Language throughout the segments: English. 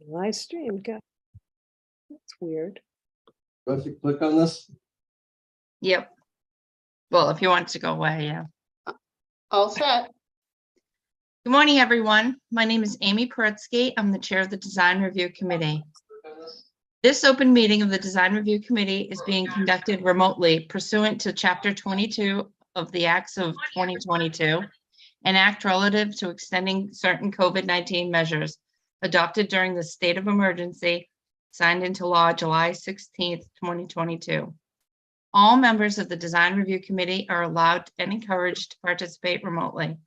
Live stream, got. That's weird. Do I have to click on this? Yep. Well, if you want to go away, yeah. All set. Good morning, everyone. My name is Amy Perutsky. I'm the chair of the Design Review Committee. This open meeting of the Design Review Committee is being conducted remotely pursuant to Chapter 22 of the Acts of 2022, an act relative to extending certain COVID-19 measures adopted during the state of emergency signed into law July 16th, 2022. All members of the Design Review Committee are allowed and encouraged to participate remotely.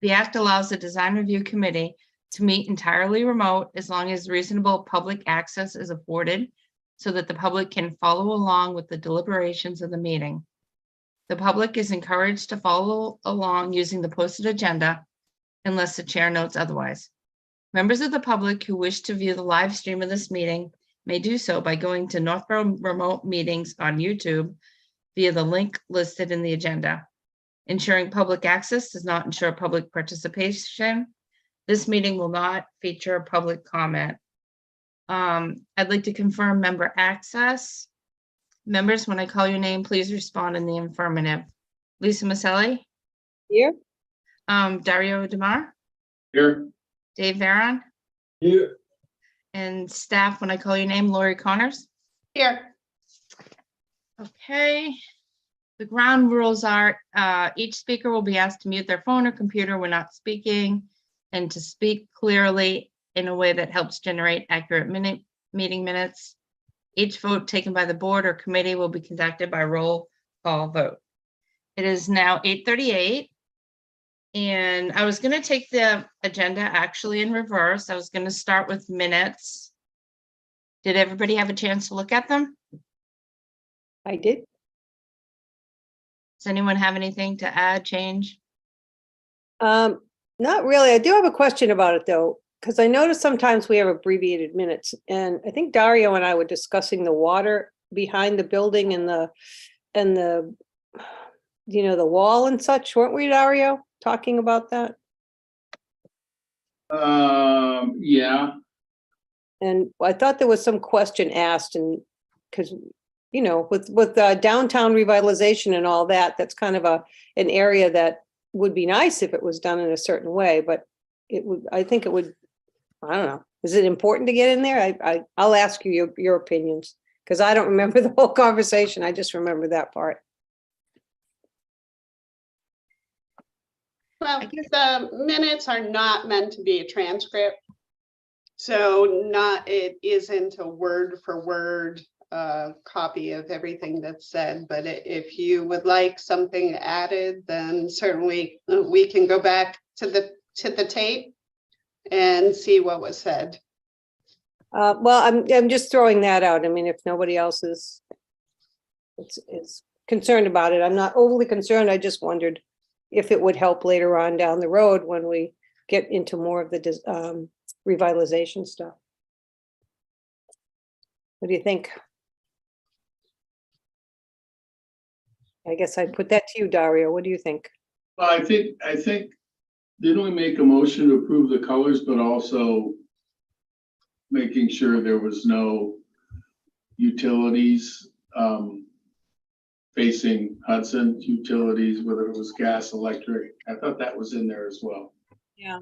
The act allows the Design Review Committee to meet entirely remote as long as reasonable public access is afforded so that the public can follow along with the deliberations of the meeting. The public is encouraged to follow along using the posted agenda unless the chair notes otherwise. Members of the public who wish to view the live stream of this meeting may do so by going to Northborough Remote Meetings on YouTube via the link listed in the agenda. Ensuring public access does not ensure public participation. This meeting will not feature public comment. I'd like to confirm member access. Members, when I call your name, please respond in the affirmative. Lisa Maselli, Here, Dario DeMar, Here. Dave Varon, Here. and staff, when I call your name, Lori Connors. Here. Okay. The ground rules are each speaker will be asked to mute their phone or computer when not speaking and to speak clearly in a way that helps generate accurate meeting minutes. Each vote taken by the board or committee will be conducted by roll call vote. It is now 8:38. And I was going to take the agenda actually in reverse. I was going to start with minutes. Did everybody have a chance to look at them? I did. Does anyone have anything to add, change? Not really. I do have a question about it though, because I noticed sometimes we have abbreviated minutes, and I think Dario and I were discussing the water behind the building and the the wall and such, weren't we, Dario? Talking about that? Yeah. And I thought there was some question asked, and because with downtown revitalization and all that, that's kind of an area that would be nice if it was done in a certain way, but I think it would, I don't know. Is it important to get in there? I'll ask you your opinions, because I don't remember the whole conversation. I just remember that part. Well, the minutes are not meant to be a transcript. So it isn't a word for word copy of everything that's said. But if you would like something added, then certainly we can go back to the tape and see what was said. Well, I'm just throwing that out. I mean, if nobody else is concerned about it, I'm not overly concerned. I just wondered if it would help later on down the road when we get into more of the revitalization stuff. What do you think? I guess I'd put that to you, Dario. What do you think? Well, I think didn't we make a motion to approve the colors, but also making sure there was no utilities facing Hudson, utilities, whether it was gas, electric? I thought that was in there as well. Yeah.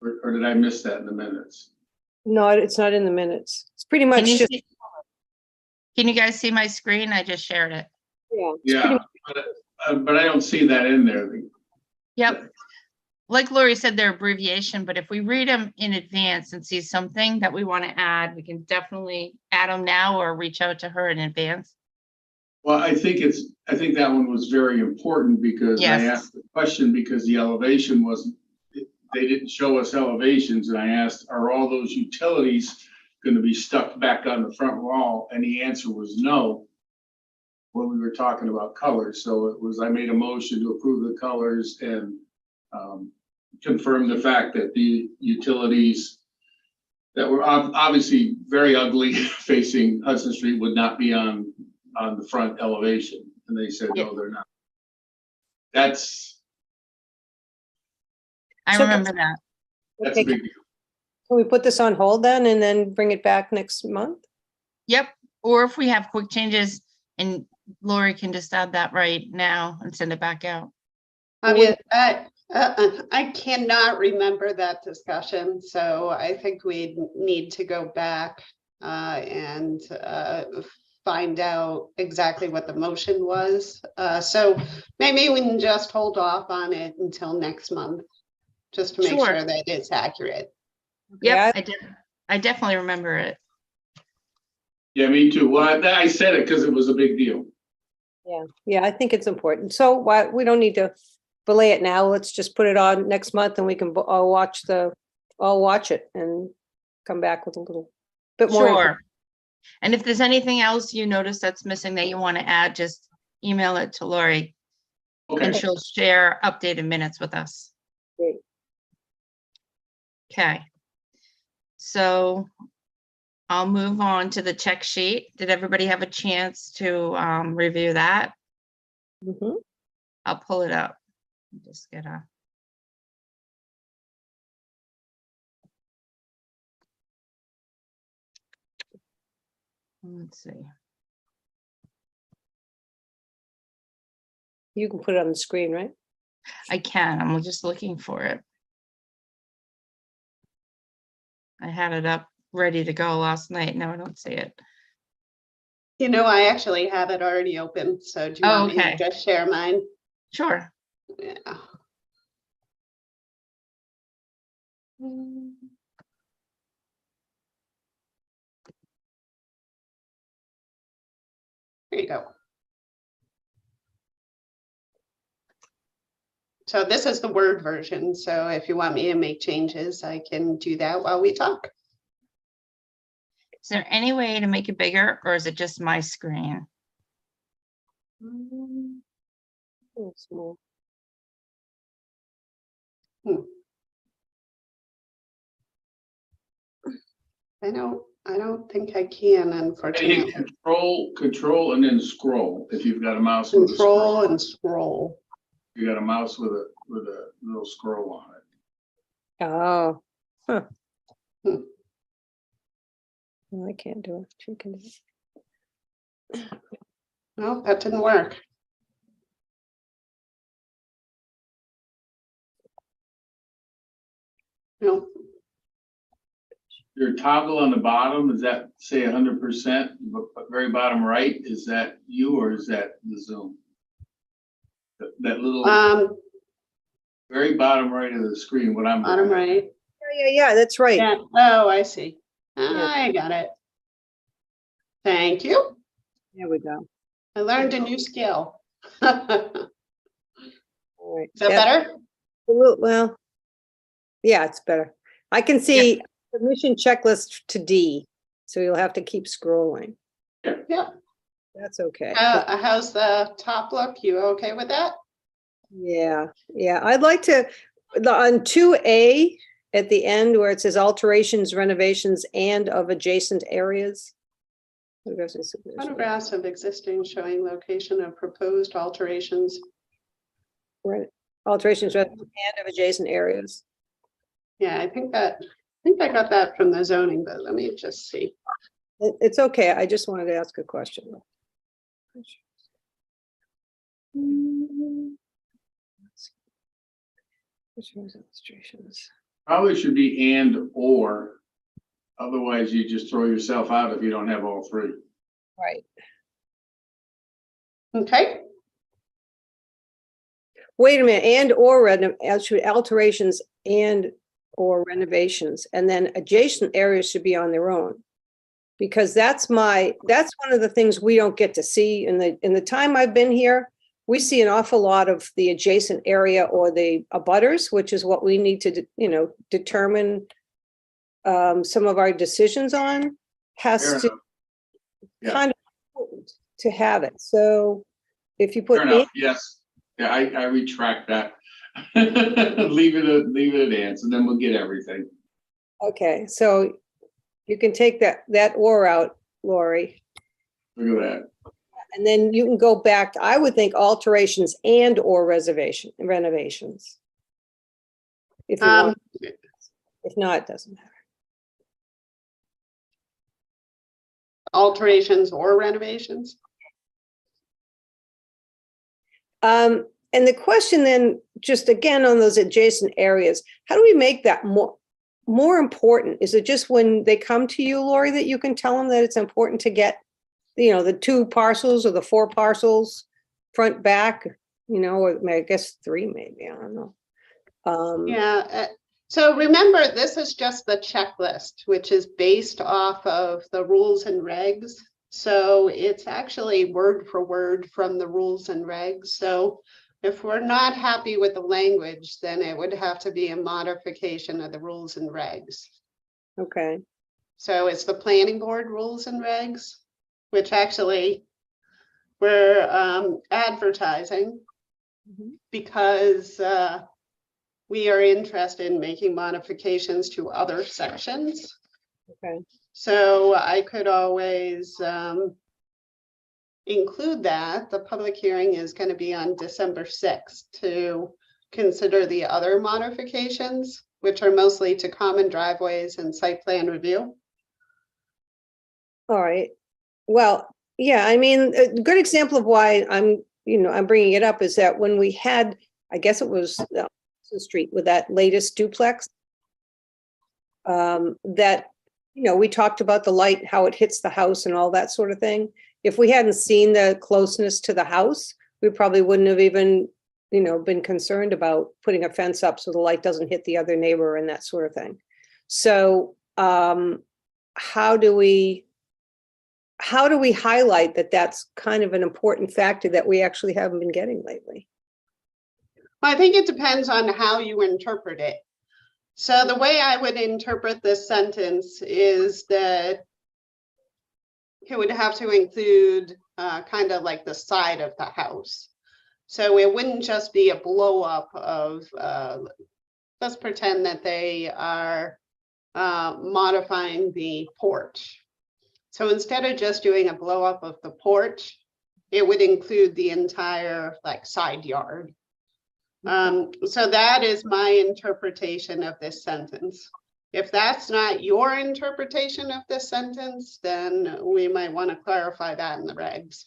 Or did I miss that in the minutes? No, it's not in the minutes. It's pretty much just, Can you guys see my screen? I just shared it. yeah. it's Yeah, pretty but I don't see that in there. Yep. Like Lori said, they're abbreviation, but if we read them in advance and see something that we want to add, we can definitely add them now or reach out to her in advance. Well, I think that one was very important because I Yes. asked the question because the elevation wasn't, they didn't show us elevations, and I asked, are all those utilities going to be stuck back on the front wall? And the answer was no when we were talking about colors. So I made a motion to approve the colors and confirm the fact that the utilities that were obviously very ugly facing Hudson Street would not be on the front elevation. And they said, no, they're not. I So- remember that. That's a Okay, big deal. can we put this on hold then and then bring it back next month? Yep, or if we have quick changes and Lori can just add that right now and send it back out. Javier, I cannot remember that discussion, so I think we need to go back and find out exactly what the motion was. So maybe we can just hold off on it until next month, just to make Sure. sure that it's accurate. Yep, Yeah. I definitely remember it. Yeah, me too. Well, I said it because it was a big deal. Yeah, I think it's important. So why, we don't need to belay it now. Let's just put it on next month and we can all watch it and come back with a little bit more. info. Sure. And if there's anything else you notice that's missing that you want to add, just email it to Lori and Okay, she'll share updated minutes with us. Great. Okay. So I'll move on to the check sheet. Did everybody have a chance to review that? Mhm. I'll pull it up. Just get a. Let's see. You can put it on the screen, right? I can, I'm just looking for it. I had it up, ready to go last night. No, I don't see it. You know, I actually have it already open, so do you Oh, want me okay. to just share mine? Sure. Yeah. There you go. So this is the Word version, so if you want me to make changes, I can do that while we talk. Is there any way to make it bigger or is it just my screen? Oh, small. I don't think I can, and hit unfortunately. control and then scroll. If you've got a mouse with a Control scroll, and scroll. you got a mouse with a little scroll on it. Oh, huh. Hmm. No, I can't do it. She can do it. No, that didn't work. No, Your toggle on the bottom, does that say 100%? But very bottom right, is that you or is that the Zoom? That little very bottom right of the screen, what I'm. bottom looking at. right. Yeah, that's right. Yeah, oh, I see. Yeah. I got it. Thank you. There we go. I learned a new skill. Is that All right. better? Well, yeah, it's better. I can see permission checklist to D, so you'll have to keep scrolling. Yeah. That's okay. How's the top look? You okay with that? Yeah, I'd like to, on 2A at the end where it says alterations, renovations, and of adjacent areas. Photographs of existing showing location of proposed alterations. Right. Alterations and of adjacent areas. Yeah, I think I got that from the zoning, but let me just see. It's okay. I just wanted to ask a question. Illustrations. Probably should be and or, otherwise you just throw yourself out if you don't have all three. Right. Okay, Wait a minute, and or actually alterations and or renovations, and then adjacent areas should be on their own. Because that's one of the things we don't get to see in the time I've been here. We see an awful lot of the adjacent area or the abutters, which is what we need to, determine some of our decisions on, Fair has to enough. Yeah. kind of important to have it. So if you put Fair enough, yes. Yeah, I retract that. Leave it at ants, and then we'll get everything. okay, so you can take that or out, Lori, Look at that. and then you can go back, I would think alterations and or renovations. If you want, Um, if not, it doesn't matter. alterations or renovations? And the question then, just again, on those adjacent areas, how do we make that more important? Is it just when they come to you, Lori, that you can tell them that it's important to get, you know, the 2 parcels or the 4 parcels, front, back, you know, or I guess 3 maybe, I don't know. Yeah, so remember, this is just the checklist, which is based off of the rules and regs. So it's actually word for word from the rules and regs. So if we're not happy with the language, then it would have to be a modification of the rules and regs. Okay, So it's the planning board rules and regs, which actually we're advertising Mhm. because we are interested in making modifications to other sections. okay. So I could always include that. The public hearing is going to be on December 6th to consider the other modifications, which are mostly to common driveways and site plan review. All right. Well, yeah, I mean, a good example of why I'm bringing it up is that when we had, I guess it was Hudson Street with that latest duplex, that, you know, we talked about the light, how it hits the house and all that sort of thing. If we hadn't seen the closeness to the house, we probably wouldn't have even, you know, been concerned about putting a fence up so the light doesn't hit the other neighbor and that sort of thing. So how do we highlight that that's kind of an important factor that we actually haven't been getting lately? I think it depends on how you interpret it. So the way I would interpret this sentence is that it would have to include kind of like the side of the house. So it wouldn't just be a blow up of, let's pretend that they are modifying the porch. So instead of just doing a blow up of the porch, it would include the entire like side yard. So that is my interpretation of this sentence. If that's not your interpretation of this sentence, then we might want to clarify that in the regs.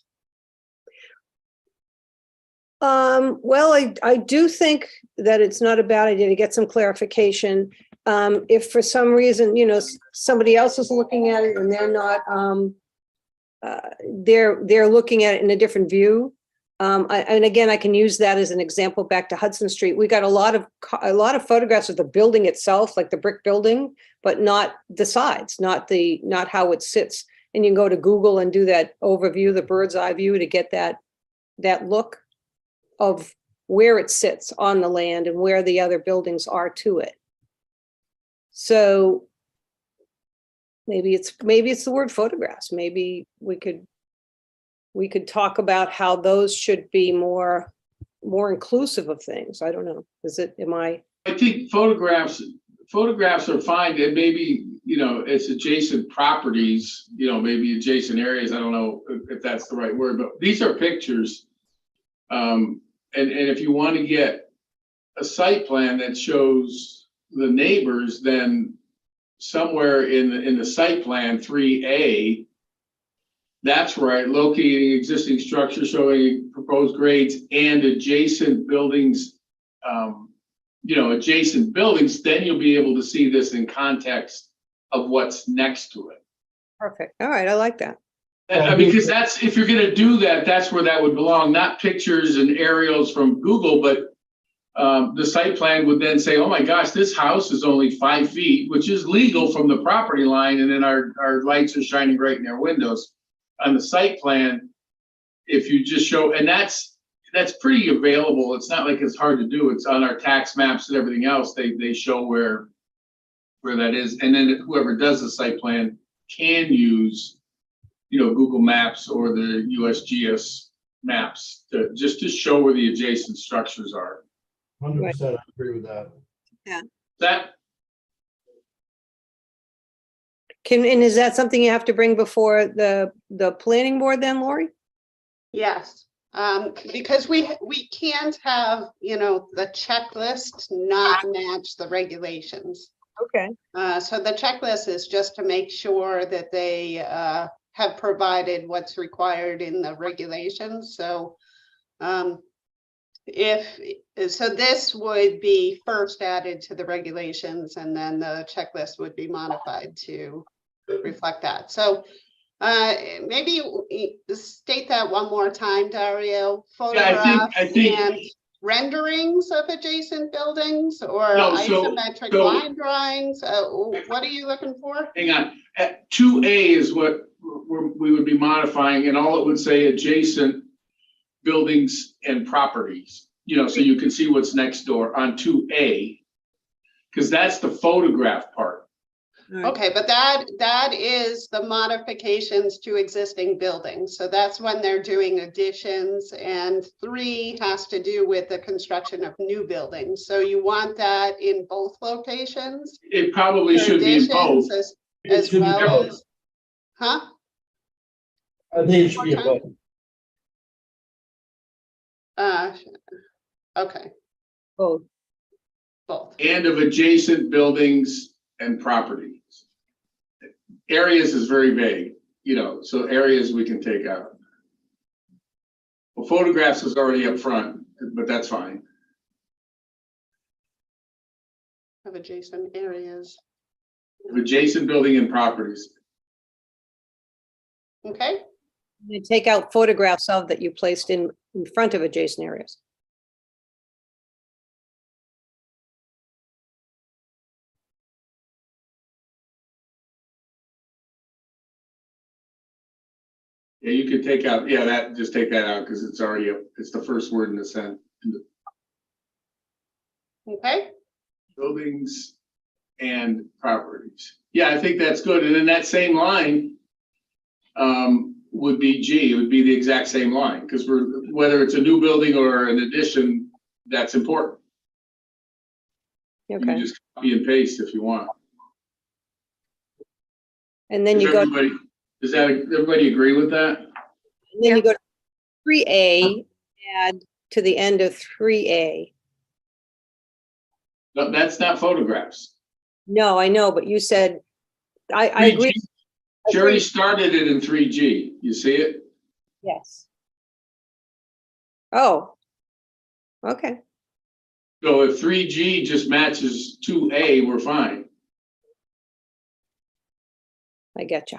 Well, I do think that it's not a bad idea to get some clarification. If for some reason, you know, somebody else is looking at it and they're not, they're looking at it in a different view. And again, I can use that as an example back to Hudson Street. We got a lot of photographs of the building itself, like the brick building, but not the sides, not how it sits. And you can go to Google and do that overview, the bird's eye view, to get that look of where it sits on the land and where the other buildings are to it. So maybe it's the word photographs. Maybe we could talk about how those should be more inclusive of things. I don't know. I think photographs are fine, and maybe, you know, it's adjacent properties, you know, maybe adjacent areas. I don't know if that's the right word, but these are pictures. And if you want to get a site plan that shows the neighbors, then somewhere in the site plan 3A, that's right, locating existing structure showing proposed grades and adjacent buildings, adjacent buildings, then you'll be able to see this in context of what's next to it. Perfect. All right. I like that. Because that's, if you're going to do that, that's where that would belong, not pictures and aerials from Google, but the site plan would then say, oh my gosh, this house is only 5 feet, which is legal from the property line. And then our lights are shining right in their windows. On the site plan, if you just show, and that's pretty available. It's not like it's hard to do. It's on our tax maps and everything else. They show where that is. And then whoever does the site plan can use, you know, Google Maps or the USGS maps to show where the adjacent structures are. 100%, I agree with that. And is that something you have to bring before the planning board then, Lori? Yes. Because we can't have, the checklist not match the regulations. Okay. So the checklist is just to make sure that they have provided what's required in the regulations. So so this would be first added to the regulations, and then the checklist would be modified to reflect that. So maybe state that one more time, Dario. Yeah, I think- And renderings of adjacent buildings or No, so- isometric so- line drawings? What are you looking for? Hang on, at 2A is what we would be modifying, and all it would say adjacent buildings and properties, so you can see what's next door on 2A. Because that's the photograph part. Okay, but that is the modifications to existing buildings. So that's when they're doing additions, and 3 has to do with the construction of new buildings. So you want that in both locations? It probably For should be in both. additions It As should be well both. as, huh? I think it should be Okay. both. Okay, Oh, both. And of adjacent buildings and properties. Areas is very vague, so areas we can take out. Well, photographs is already up front, but that's fine. Of adjacent areas. Of adjacent building and properties. Okay, you take out photographs of that you placed in front of adjacent areas. Yeah, you could take out, just take that out because it's already up. It's the first word in the sentence. okay. Buildings and properties. Yeah, I think that's good. And then that same line would be G. It would be the exact same line because whether it's a new building or an addition, that's important. You can Okay. just copy and paste if you want. And then you go, Does everybody agree with that? and then you go to 3A, add to the end of 3A. No, that's not photographs. No, I know, but you said, I 3G. agree. She already started it in 3G. You see it? Yes. Oh. Okay. So if 3G just matches 2A, we're fine. I get you.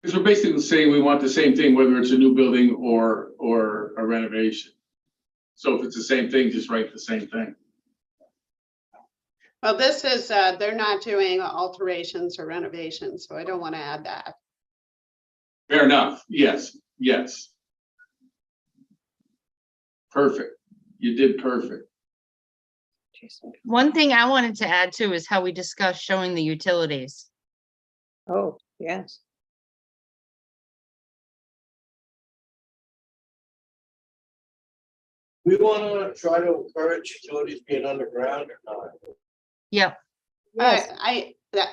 Because we're basically saying we want the same thing, whether it's a new building or a renovation. So if it's the same thing, just write the same thing. Well, this is, they're not doing alterations or renovations, so I don't want to add that. Fair enough. Yes, yes. Perfect. You did perfect. One thing I wanted to add too is how we discussed showing the utilities. Oh, yes. We want to try to encourage utilities being underground or not. Yep, Yes.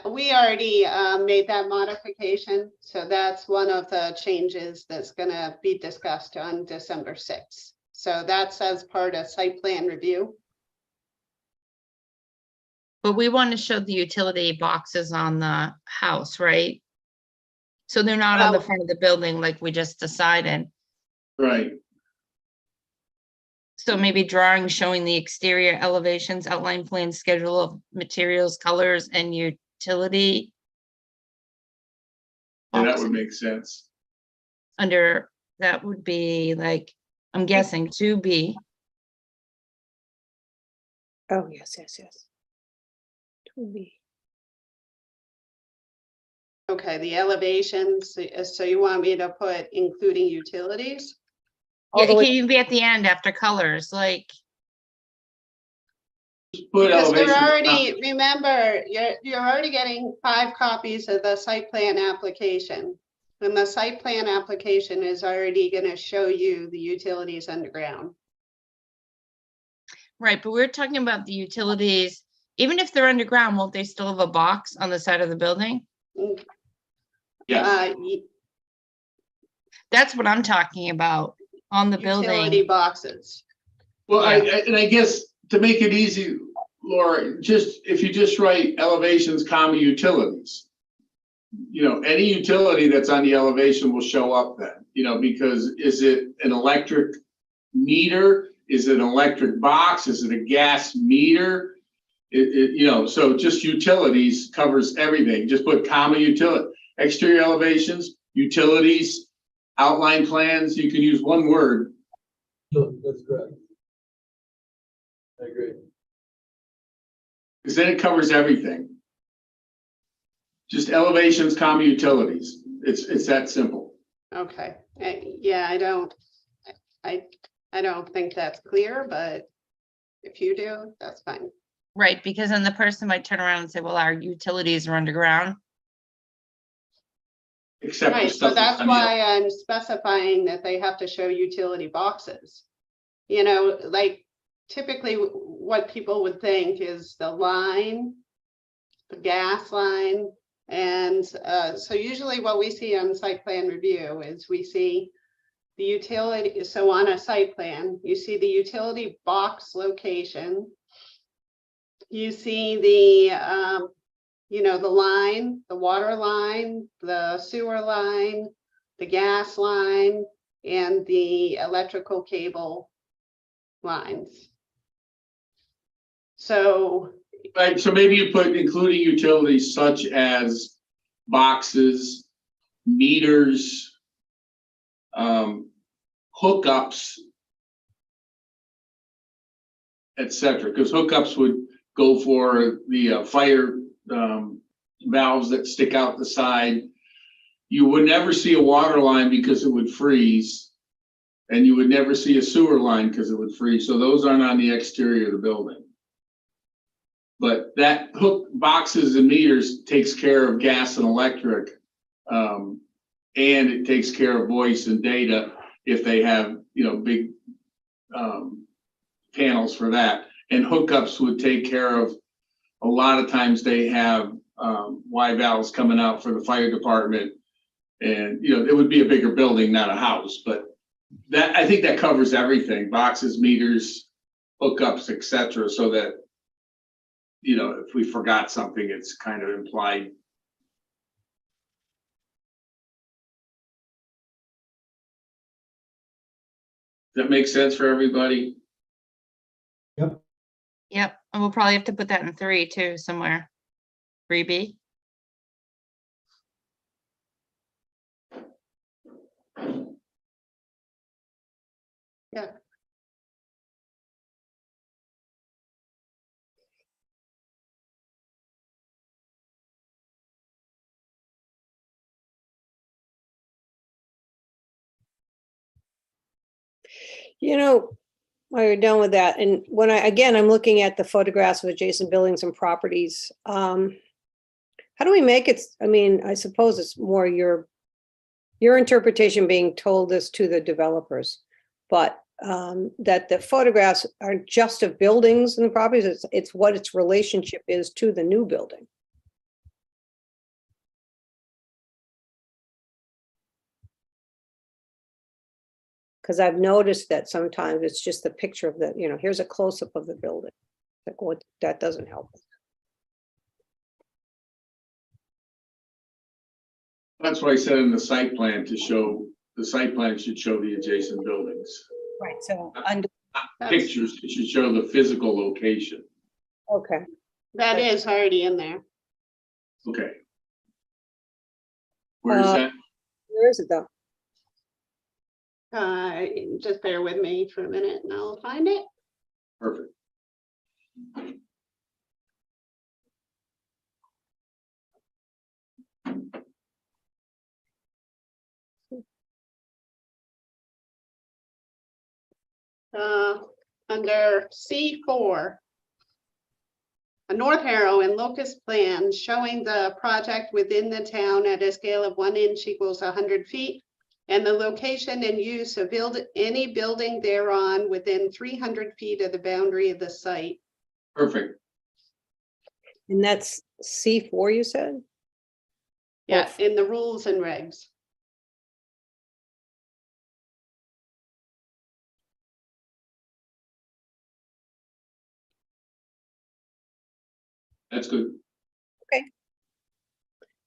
We already made that modification, so that's one of the changes that's gonna be discussed on December 6th. So that's as part of site plan review. but we want to show the utility boxes on the house, right? So they're not on the Well- front of the building like we just decided. Right. So maybe drawings showing the exterior elevations, outline plan, schedule of materials, colors, and utility. Yeah, that boxes. would make sense. Under, that would be like, I'm guessing 2B. Oh, yes, yes, yes. 2B. Okay, the elevations, so you want me to put including utilities? Yeah, All the it way- can even be at the end after colors, like, Put Because they're elevation. already, remember, you're already getting 5 copies of the site plan application. And the site plan application is already gonna show you the utilities underground. right, but we're talking about the utilities. Even if they're underground, won't they still have a box on the side of the building? Yes. That's what I'm talking about on the Utility building. boxes. Well, and I guess to make it easy, Laura, if you just write elevations, comma, utilities. Any utility that's on the elevation will show up then, because is it an electric meter? Is it an electric box? Is it a gas meter? So just utilities covers everything. Just put comma utility, exterior elevations, utilities, outline plans. You can use one word. That's correct. I agree. Because then it covers everything. Just elevations, comma, utilities. It's that simple. Okay, yeah, I don't think that's clear, but if you do, that's fine. Right, because then the person might turn around and say, well, our utilities are underground. Except for Right, stuff so that's on the- why I'm specifying that they have to show utility boxes. Like typically what people would think is the line, the gas line. And so usually what we see on site plan review is we see the utility. So on a site plan, you see the utility box location. You see the, the line, the water line, the sewer line, the gas line, and the electrical cable lines. So, Right, so maybe you put including utilities such as boxes, meters, hookups, etc. Because hookups would go for the fire valves that stick out the side. You would never see a water line because it would freeze, and you would never see a sewer line because it would freeze. So those aren't on the exterior of the building. But that hook boxes and meters takes care of gas and electric, and it takes care of voice and data if they have, big panels for that. And hookups would take care of, a lot of times they have Y valves coming out for the fire department. And, it would be a bigger building, not a house, but I think that covers everything, boxes, meters, hookups, etc. So that, if we forgot something, it's kind of implied. Does that make sense for everybody? Yep, and we'll probably have to put that in 3 too, somewhere. 3B. yeah. While you're done with that, and when I'm looking at the photographs of adjacent buildings and properties. How do we make it? I mean, I suppose it's more your interpretation being told this to the developers, but that the photographs aren't just of buildings and the properties, it's what its relationship is to the new building. Because I've noticed that sometimes it's just the picture of the, here's a close-up of the building. Like, what, that doesn't help. That's why I said in the site plan the site plan should show the adjacent buildings. Right, so, Not pictures, it should show the physical location. okay. That is already in there. Okay. Where is that? Where is it though? Just bear with me for a minute and I'll find it. Perfect. Under C4, a North Harrow and locust plan showing the project within the town at a scale of 1 inch equals 100 feet, and the location and use of any building thereon within 300 feet of the boundary of the site. Perfect. And that's C4, you said? Yeah, in the rules and regs. That's good.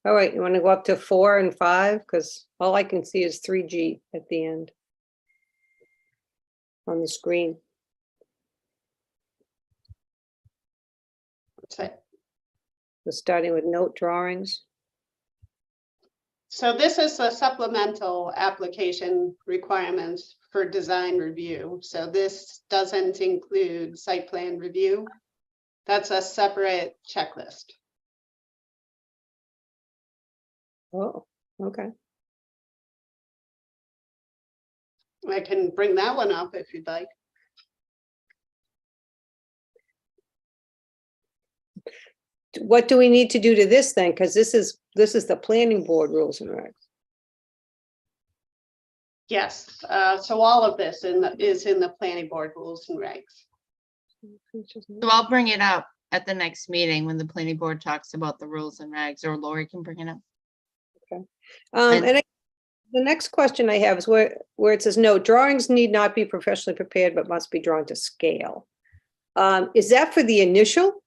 All right, you want to go up to 4 and 5? Because all I can see is 3G at the end on the screen. So We're starting with note drawings. so this is the supplemental application requirements for design review. So this doesn't include site plan review. That's a separate checklist. Oh, okay. I can bring that one up if you'd like. What do we need to do to this then? Because this is the planning board rules and regs. Yes, so all of this is in the planning board rules and regs. So I'll bring it up at the next meeting when the planning board talks about the rules and regs, or Lori can bring it up. And the next question I have is where it says, no, drawings need not be professionally prepared, but must be drawn to scale. Is that for the initial?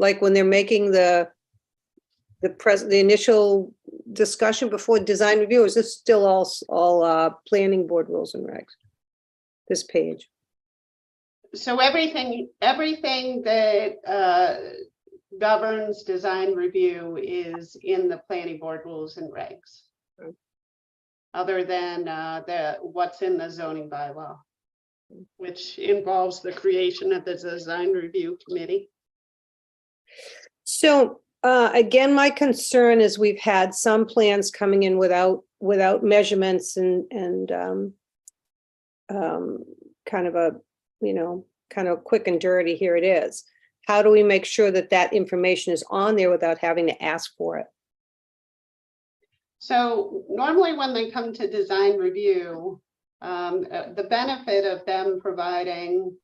Like when they're making the initial discussion before design review? Or is this still all planning board rules and regs? This page. So everything that governs design review is in the planning board rules and regs. Okay. Other than what's in the zoning bylaw, which involves the creation of the design review committee. So again, my concern is we've had some plans coming in without measurements and kind of a, kind of quick and dirty, here it is. How do we make sure that that information is on there without having to ask for it? So normally when they come to design review, the benefit of them providing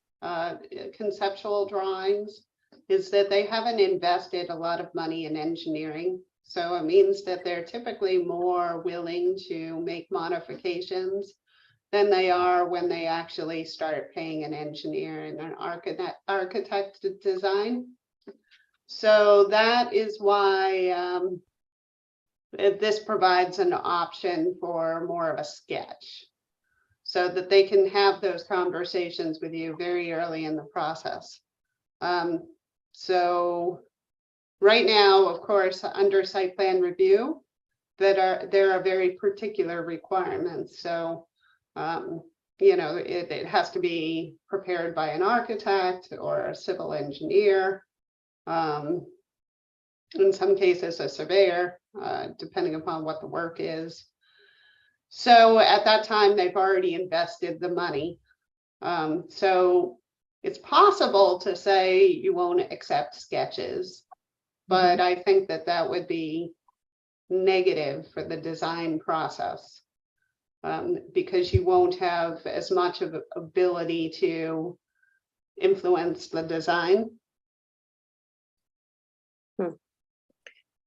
conceptual drawings is that they haven't invested a lot of money in engineering. So it means that they're typically more willing to make modifications than they are when they actually start paying an engineer and an architect to design. So that is why this provides an option for more of a sketch, so that they can have those conversations with you very early in the process. So right now, of course, under site plan review, there are very particular requirements. So, it has to be prepared by an architect or a civil engineer. In some cases, a surveyor, depending upon what the work is. So at that time, they've already invested the money. So it's possible to say you won't accept sketches, but I think that would be negative for the design process, because you won't have as much of an ability to influence the design.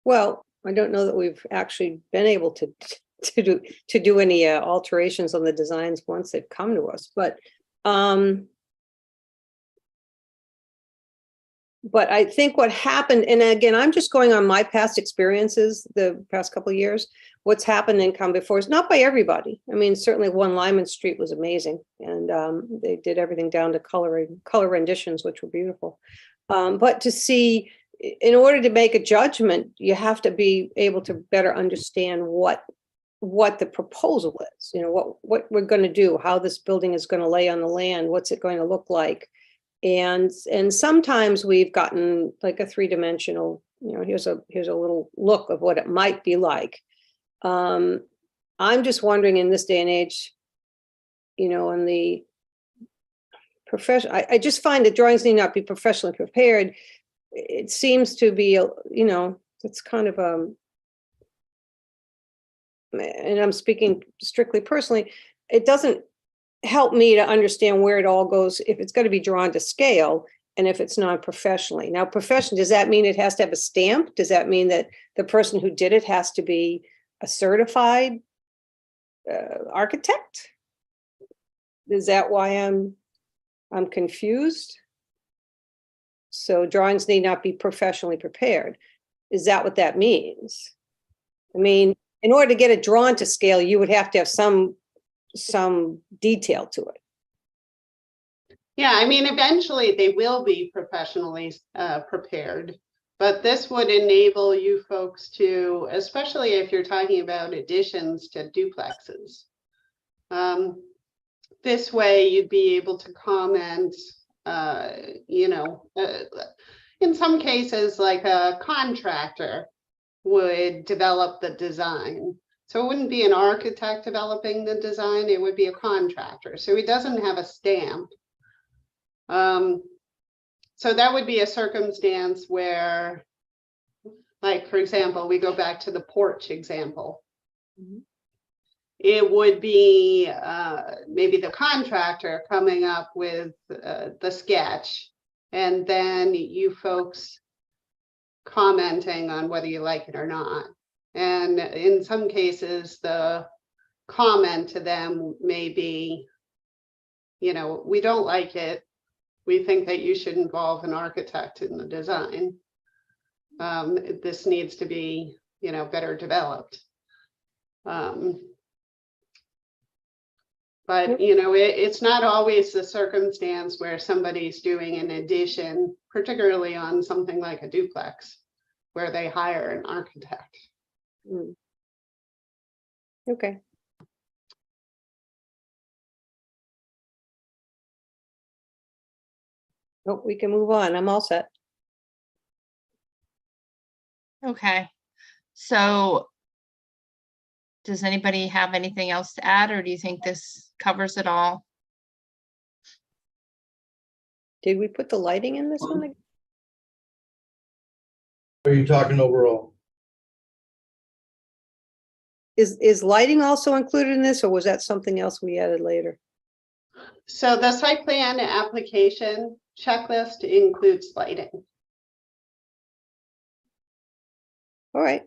Well, I don't know that we've actually been able to do any alterations on the designs once they've come to us, but I think what happened, and again, I'm just going on my past experiences, the past couple of years, what's happened and come before is not by everybody. I mean, certainly One Lyman Street was amazing, and they did everything down to color renditions, which were beautiful. But to see, in order to make a judgment, you have to be able to better understand what the proposal is, what we're going to do, how this building is going to lay on the land, what's it going to look like. And sometimes we've gotten like a three-dimensional, here's a little look of what it might be like. I'm just wondering, in this day and age, in the profession, I just find that drawings need not be professionally prepared. It seems to be, it's kind of and I'm speaking strictly personally, it doesn't help me to understand where it all goes if it's going to be drawn to scale and if it's not professionally. Now, profession, does that mean it has to have a stamp? Does that mean that the person who did it has to be a certified architect? Is that why I'm confused? So drawings need not be professionally prepared. Is that what that means? I mean, in order to get it drawn to scale, you would have to have some detail to it. Yeah, I mean, eventually they will be professionally prepared, but this would enable you folks to, especially if you're talking about additions to duplexes. This way you'd be able to comment, you know, in some cases, like a contractor would develop the design. So it wouldn't be an architect developing the design, it would be a contractor. So he doesn't have a stamp. So that would be a circumstance where, like, for example, we go back to the porch example. Mhm. It would be maybe the contractor coming up with the sketch, and then you folks commenting on whether you like it or not. And in some cases, the comment to them may be, you know, we don't like it. We think that you should involve an architect in the design. This needs to be, you know, better developed. But, you know, it's not always the circumstance where somebody's doing an addition, particularly on something like a duplex, where they hire an architect. Mm. Okay. Oh, we can move on. I'm all set. Okay, so does anybody have anything else to add, or do you think this covers it all? Did we put the lighting in this one? Are you talking overall? Is lighting also included in this, or was that something else we added later? So the site plan application checklist includes lighting. All right.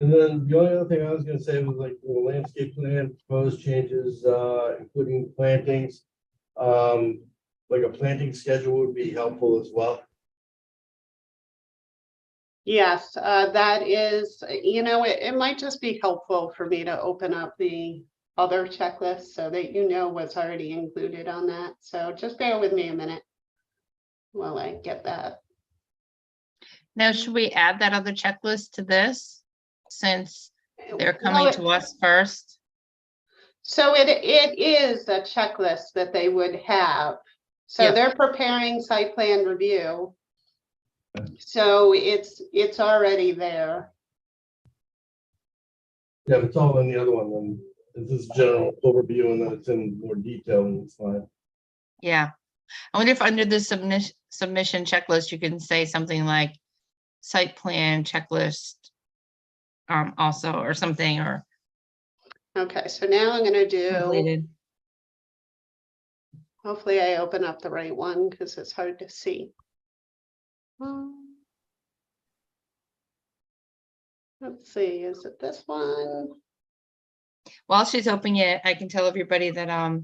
And then the only other thing I was gonna say was like the landscape plan, proposed changes, including plantings. Like a planting schedule would be helpful as well. Yes, that is, you know, it might just be helpful for me to open up the other checklist so that you know what's already included on that. So just bear with me a minute while I get that. Now, should we add that other checklist to this, since they're Well, coming to us first? So it is a checklist that they would have. So Yeah. they're preparing site plan review. So it's already there. Yeah, if it's all in the other one, then this is general overview and then it's in more detail and it's fine. Yeah, I wonder if under the submission checklist, you can say something like site plan checklist also, or something, or Okay, so now I'm gonna do, related. hopefully I open up the right one because it's hard to see. Let's see, is it this one? While she's opening it, I can tell everybody that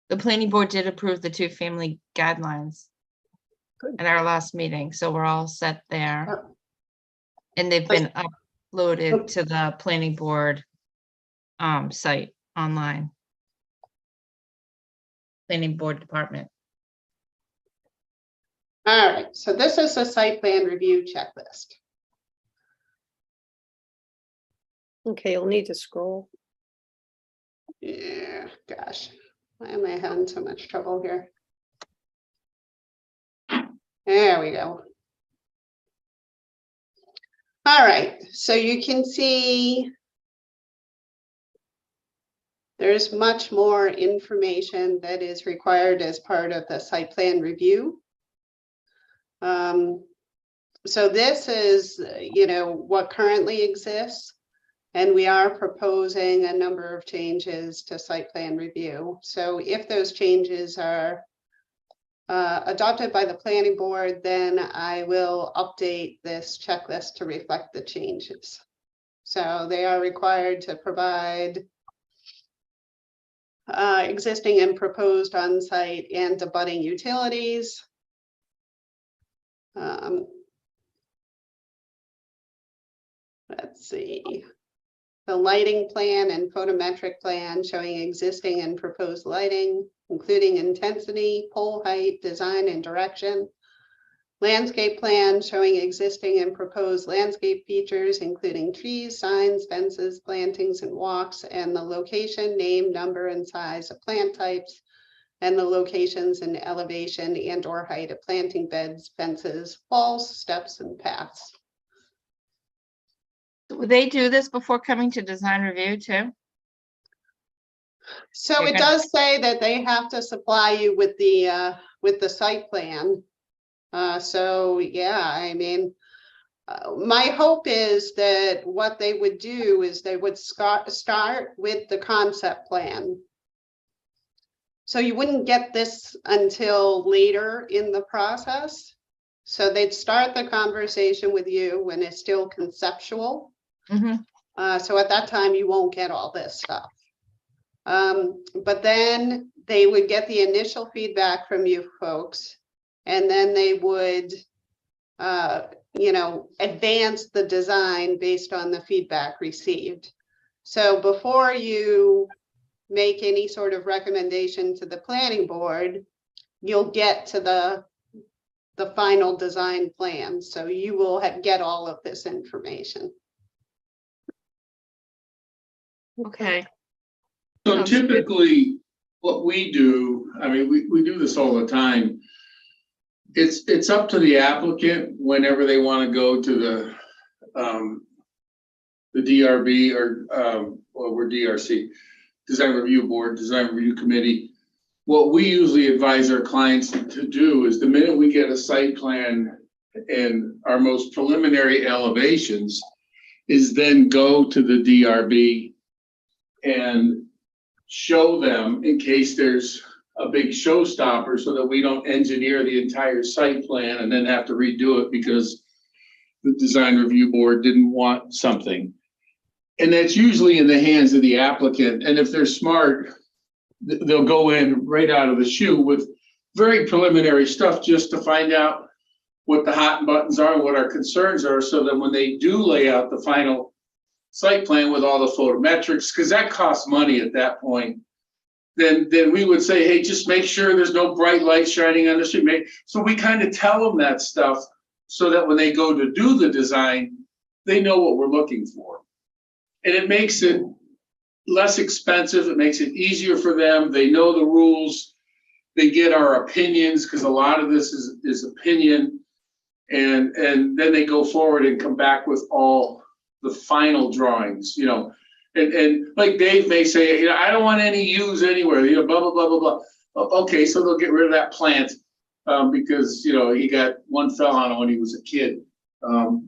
the planning board did approve the 2-family guidelines Good. at our last meeting, so we're all set there. Oh. And they've been uploaded to the planning board site online. Planning board department. All right, so this is a site plan review checklist. Okay, you'll need to scroll. Yeah, gosh, why am I having so much trouble here? There we go. All right, so you can see there's much more information that is required as part of the site plan review. So this is, you know, what currently exists. And we are proposing a number of changes to site plan review. So if those changes are adopted by the planning board, then I will update this checklist to reflect the changes. So they are required to provide existing and proposed on-site and abutting utilities. Let's see. The lighting plan and photometric plan showing existing and proposed lighting, including intensity, pole height, design, and direction. Landscape plan showing existing and proposed landscape features, including trees, signs, fences, plantings, and walks, and the location, name, number, and size of plant types, and the locations and elevation and or height of planting beds, fences, walls, steps, and paths. Would they do this before coming to design review too? So You're it does say that they have to supply you with the site plan. So yeah, I mean, my hope is that what they would do is they would start with the concept plan. So you wouldn't get this until later in the process. So they'd start the conversation with you when it's still conceptual. Mhm. So at that time, you won't get all this stuff. But then they would get the initial feedback from you folks, and then they would, you know, advance the design based on the feedback received. So before you make any sort of recommendation to the planning board, you'll get to the final design plan. So you will get all of this information. Okay. So Sounds good. typically, what we do, I mean, we do this all the time. It's up to the applicant whenever they want to go to the DRB or we're DRC, Design Review Board, Design Review Committee. What we usually advise our clients to do is the minute we get a site plan and our most preliminary elevations is then go to the DRB and show them in case there's a big showstopper so that we don't engineer the entire site plan and then have to redo it because the design review board didn't want something. And that's usually in the hands of the applicant. And if they're smart, they'll go in right out of the chute with very preliminary stuff just to find out what the hot buttons are and what our concerns are, so that when they do lay out the final site plan with all the photometrics, because that costs money at that point, then we would say, hey, just make sure there's no bright light shining on the street. So we kind of tell them that stuff so that when they go to do the design, they know what we're looking for. And it makes it less expensive. It makes it easier for them. They know the rules. They get our opinions, because a lot of this is opinion. And then they go forward and come back with all the final drawings, you know. And like Dave may say, you know, I don't want any U's anywhere, you know, blah, blah, blah, blah, blah. Okay, so they'll get rid of that plant because, you know, he got one fell on him when he was a kid. And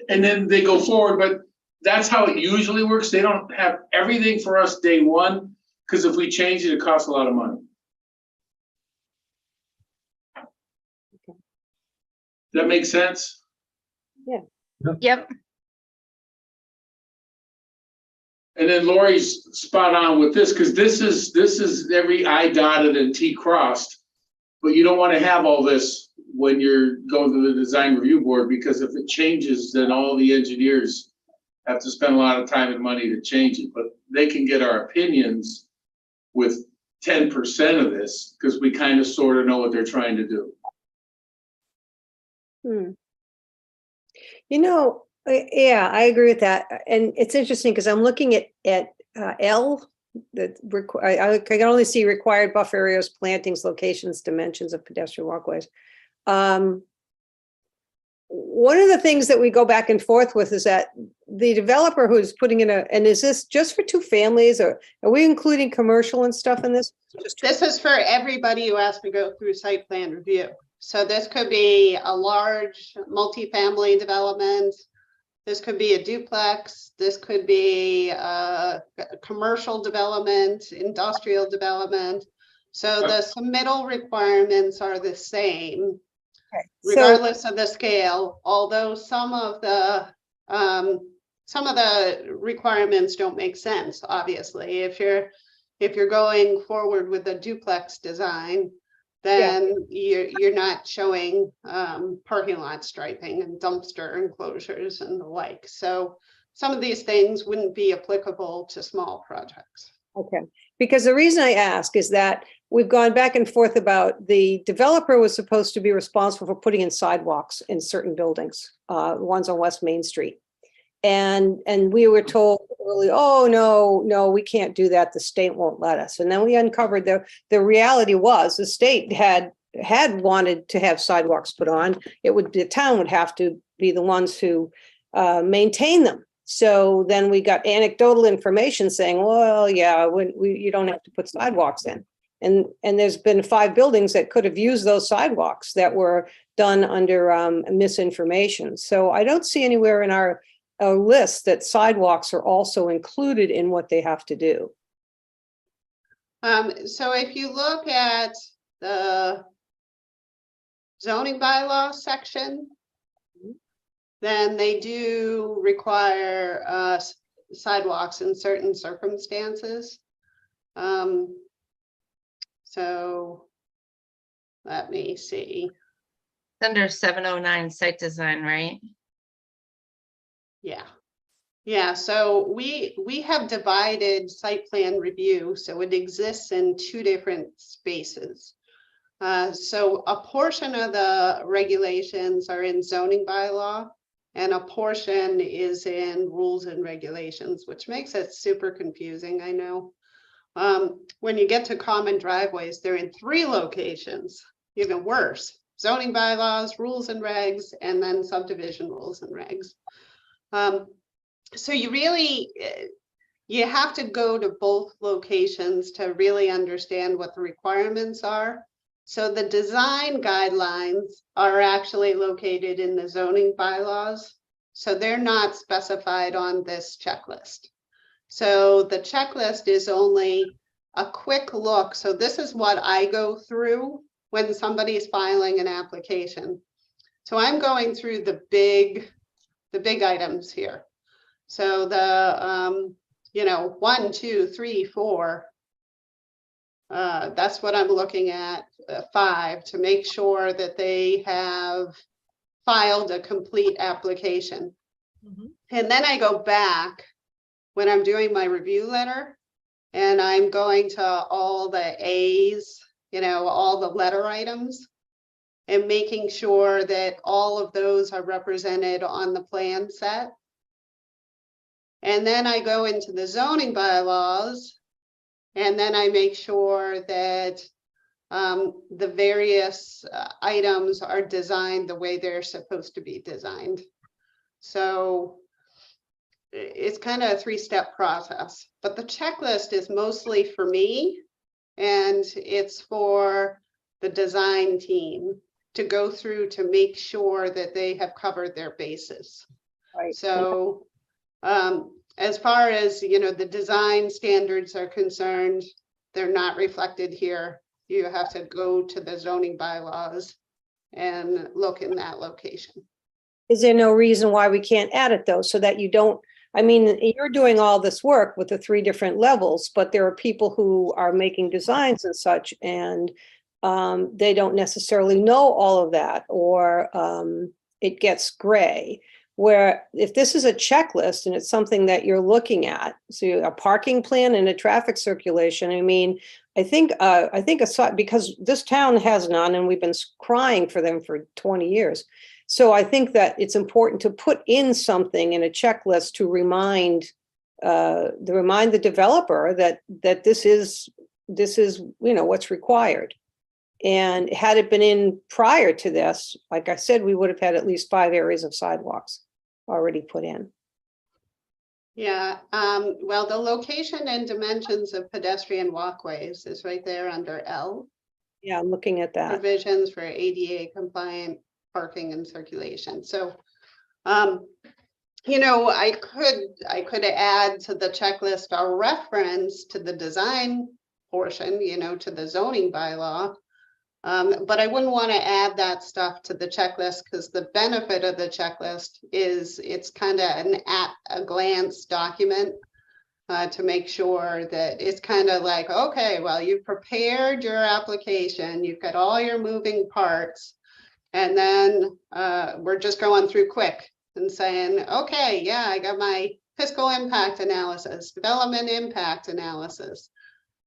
then they go forward, but that's how it usually works. They don't have everything for us day one, because if we change it, it costs a lot of money. Okay. Does that make sense? Yep. And then Lori's spot on with this, because this is every I dotted and T crossed, but you don't want to have all this when you're going to the design review board, because if it changes, then all the engineers have to spend a lot of time and money to change it. But they can get our opinions with 10% of this, because we kind of sort of know what they're trying to do. You know, yeah, I agree with that. And it's interesting because I'm looking at L, that I can only see required buffer areas, plantings, locations, dimensions of pedestrian walkways. One of the things that we go back and forth with is that the developer who's putting in and is this just for 2 families, or are we including commercial and stuff in this? This is for everybody who has to go through site plan review. So this could be a large multifamily development. This could be a duplex. This could be a commercial development, industrial development. So the submittal requirements are the same, regardless of the scale, although some of the requirements don't make sense, obviously. If you're going forward with a duplex design, then you're not showing parking lot striping and dumpster enclosures and the like. So some of these things wouldn't be applicable to small projects. Okay, because the reason I ask is that we've gone back and forth about the developer was supposed to be responsible for putting in sidewalks in certain buildings, ones on West Main Street. And we were told early, oh, no, we can't do that. The state won't let us. And then we uncovered the reality was the state had wanted to have sidewalks put on. The town would have to be the ones who maintain them. So then we got anecdotal information saying, well, yeah, you don't have to put sidewalks in. And there's been 5 buildings that could have used those sidewalks that were done under misinformation. So I don't see anywhere in our list that sidewalks are also included in what they have to do. So if you look at the zoning bylaw section, then they do require sidewalks in certain circumstances. So let me see. It's under 709 site design, right? Yeah, so we have divided site plan review, so it exists in 2 different spaces. So a portion of the regulations are in zoning bylaw, and a portion is in rules and regulations, which makes it super confusing, I know. When you get to common driveways, they're in 3 locations, even worse. Zoning bylaws, rules and regs, and then subdivision rules and regs. So you have to go to both locations to really understand what the requirements are. So the design guidelines are actually located in the zoning bylaws. So they're not specified on this checklist. So the checklist is only a quick look. So this is what I go through when somebody's filing an application. So I'm going through the big items here. So the, 1, 2, 3, 4, that's what I'm looking at, 5, to make sure that they have filed a complete application. And then I go back when I'm doing my review letter, and I'm going to all the A's, all the letter items, and making sure that all of those are represented on the plan set. And then I go into the zoning bylaws, and then I make sure that the various items are designed the way they're supposed to be designed. So it's kind of a 3-step process, but the checklist is mostly for me, and it's for the design team to go through to make sure that they have covered their bases. Right. So as far as, the design standards are concerned, they're not reflected here. You have to go to the zoning bylaws and look in that location. Is there no reason why we can't add it though, so that you don't, you're doing all this work with the 3 different levels, but there are people who are making designs and such, and they don't necessarily know all of that, or it gets gray. Where if this is a checklist and it's something that you're looking at, so a parking plan and a traffic circulation, I think aside, because this town has none and we've been crying for them for 20 years. So I think that it's important to put in something in a checklist to remind the developer that this is what's required. And had it been in prior to this, like I said, we would have had at least 5 areas of sidewalks already put in. Yeah, well, the location and dimensions of pedestrian walkways is right there under L. Yeah, I'm looking at that. Provisions for ADA compliant parking and circulation. So, I could add to the checklist a reference to the design portion, to the zoning bylaw. But I wouldn't want to add that stuff to the checklist, because the benefit of the checklist is it's kind of an at a glance document. to make sure that it's kind of like, okay, well, you've prepared your application, you've got all your moving parts. And then we're just going through quick and saying, okay, yeah, I got my fiscal impact analysis, development impact analysis.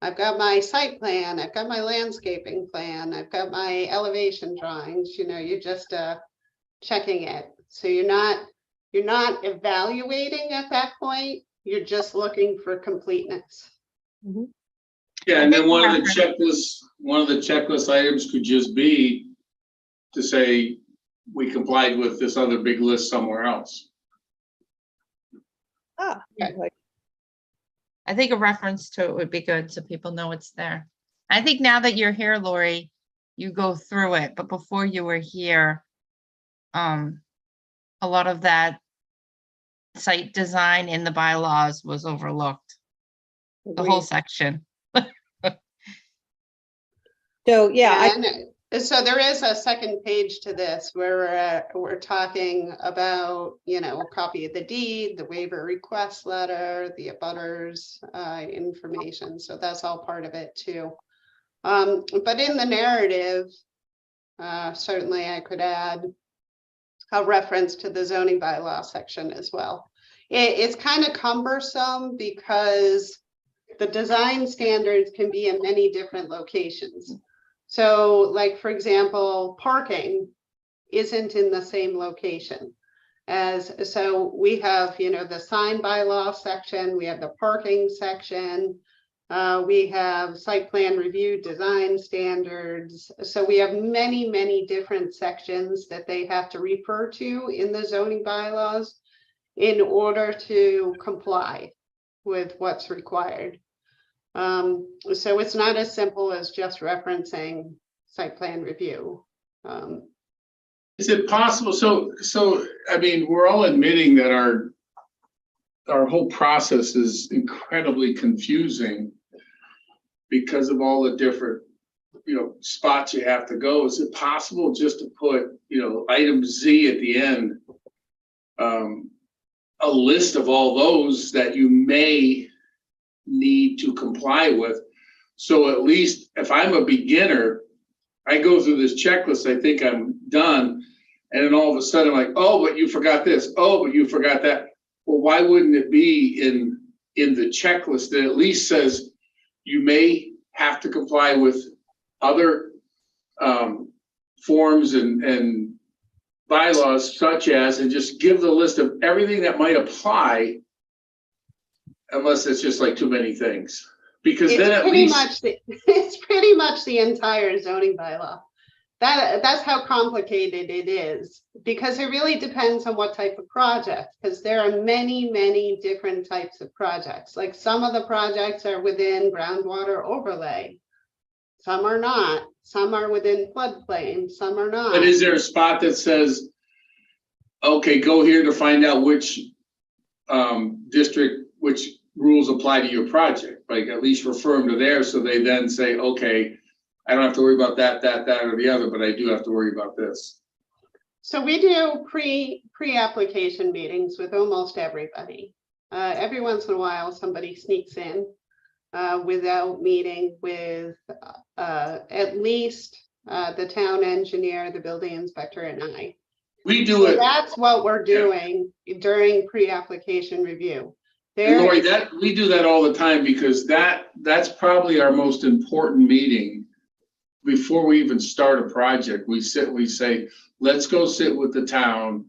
I've got my site plan, I've got my landscaping plan, I've got my elevation drawings, you know, you're just checking it. So you're not evaluating at that point, you're just looking for completeness. Yeah, and then one of the checklist items could just be to say, we complied with this other big list somewhere else. Ah, Okay. like, I think a reference to it would be good so people know it's there. I think now that you're here, Lori, you go through it, but before you were here, a lot of that site design in the bylaws was overlooked, the whole agreed. section. So, yeah, And so there is a second page to this where we're talking about, you know, a copy of the deed, the waiver request letter, the abutters information. So that's all part of it too. But in the narrative, certainly I could add a reference to the zoning bylaw section as well. It's kind of cumbersome because the design standards can be in many different locations. So like, for example, parking isn't in the same location so we have, you know, the sign bylaw section, we have the parking section, we have site plan review design standards. So we have many, many different sections that they have to refer to in the zoning bylaws in order to comply with what's required. So it's not as simple as just referencing site plan review. Is it possible? So, I mean, we're all admitting that our whole process is incredibly confusing because of all the different, you know, spots you have to go. Is it possible just to put, you know, item Z at the end, a list of all those that you may need to comply with? So at least if I'm a beginner, I go through this checklist, I think I'm done. And then all of a sudden I'm like, oh, but you forgot this. Oh, but you forgot that. Well, why wouldn't it be in the checklist that at least says you may have to comply with other forms and bylaws such as, and just give the list of everything that might apply, unless it's just like too many things. Because It's then at pretty least much it's pretty much the entire zoning bylaw. That's how complicated it is, because it really depends on what type of project, because there are many, many different types of projects. Like some of the projects are within groundwater overlay. Some are not. Some are within floodplain, some are not. But is there a spot that says, okay, go here to find out which district, which rules apply to your project? Like at least refer them to there so they then say, okay, I don't have to worry about that, or the other, but I do have to worry about this. So we do pre-application meetings with almost everybody. Every once in a while, somebody sneaks in without meeting with at least the town engineer, the building inspector, and I. We do So it, that's what we're doing during pre-application review. and Lori, There, we do that all the time because that's probably our most important meeting. Before we even start a project, we say, let's go sit with the town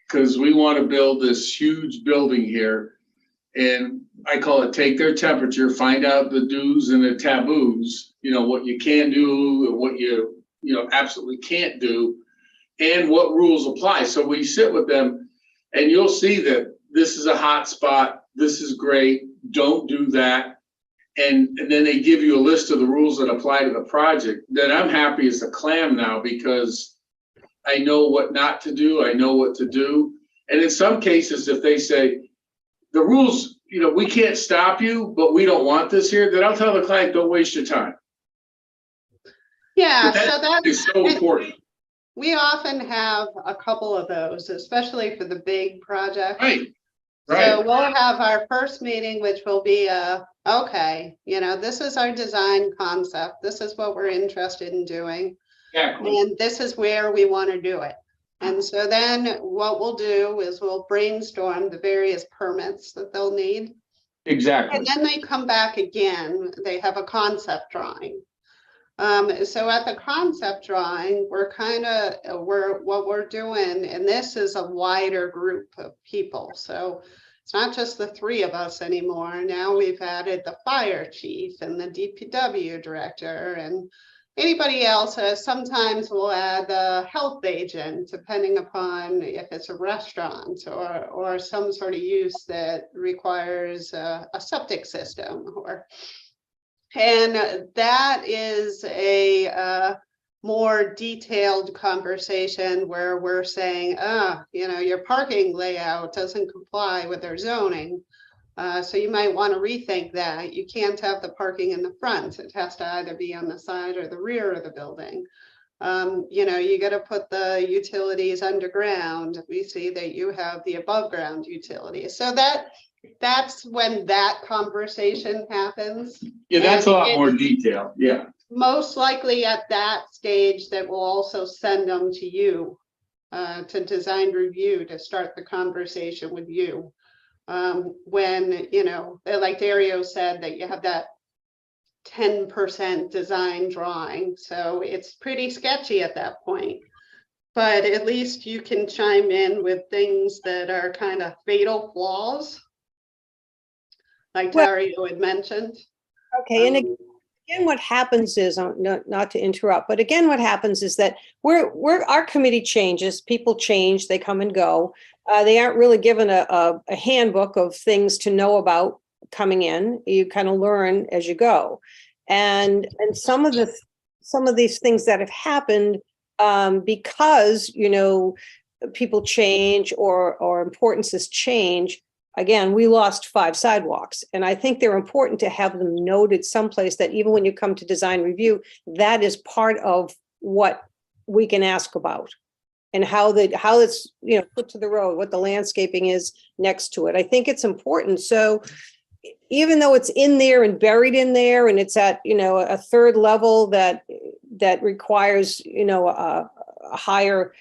because we want to build this huge building here. And I call it take their temperature, find out the do's and the taboos, you know, what you can do and what you absolutely can't do, and what rules apply. So we sit with them and you'll see that this is a hot spot. This is great. Don't do that. And then they give you a list of the rules that apply to the project. Then I'm happy as a clam now because I know what not to do. I know what to do. And in some cases, if they say the rules, you know, we can't stop you, but we don't want this here, then I'll tell the client, don't waste your time. yeah, But so that is so important. we often have a couple of those, especially for the big projects. Right. So Right. we'll have our first meeting, which will be, okay, this is our design concept. This is what we're interested in doing. Exactly. And this is where we want to do it. And so then what we'll do is we'll brainstorm the various permits that they'll need. Exactly. And then they come back again, they have a concept drawing. So at the concept drawing, what we're doing, and this is a wider group of people. So it's not just the three of us anymore. Now we've added the fire chief and the DPW director and anybody else. Sometimes we'll add the health agent, depending upon if it's a restaurant or some sort of use that requires a septic system and that is a more detailed conversation where we're saying, your parking layout doesn't comply with their zoning. So you might want to rethink that. You can't have the parking in the front. It has to either be on the side or the rear of the building. You got to put the utilities underground. We see that you have the above ground utilities. So that's when that conversation happens. Yeah, that's a And lot more detail. Yeah. most likely at that stage that we'll also send them to you, to design review, to start the conversation with you. When, like Dario said, that you have that 10% design drawing. So it's pretty sketchy at that point. But at least you can chime in with things that are kind of fatal flaws, like Well- Dario had mentioned. Okay, and Um, again, what happens is, not to interrupt, but again, what happens is that our committee changes, people change, they come and go. They aren't really given a handbook of things to know about coming in. You kind of learn as you go. And some of these things that have happened, because, people change or importances change. Again, we lost 5 sidewalks, and I think they're important to have them noted someplace that even when you come to design review, that is part of what we can ask about and how it's, put to the road, what the landscaping is next to it. I think it's important. So even though it's in there and buried in there and it's at, a third level that requires, a higher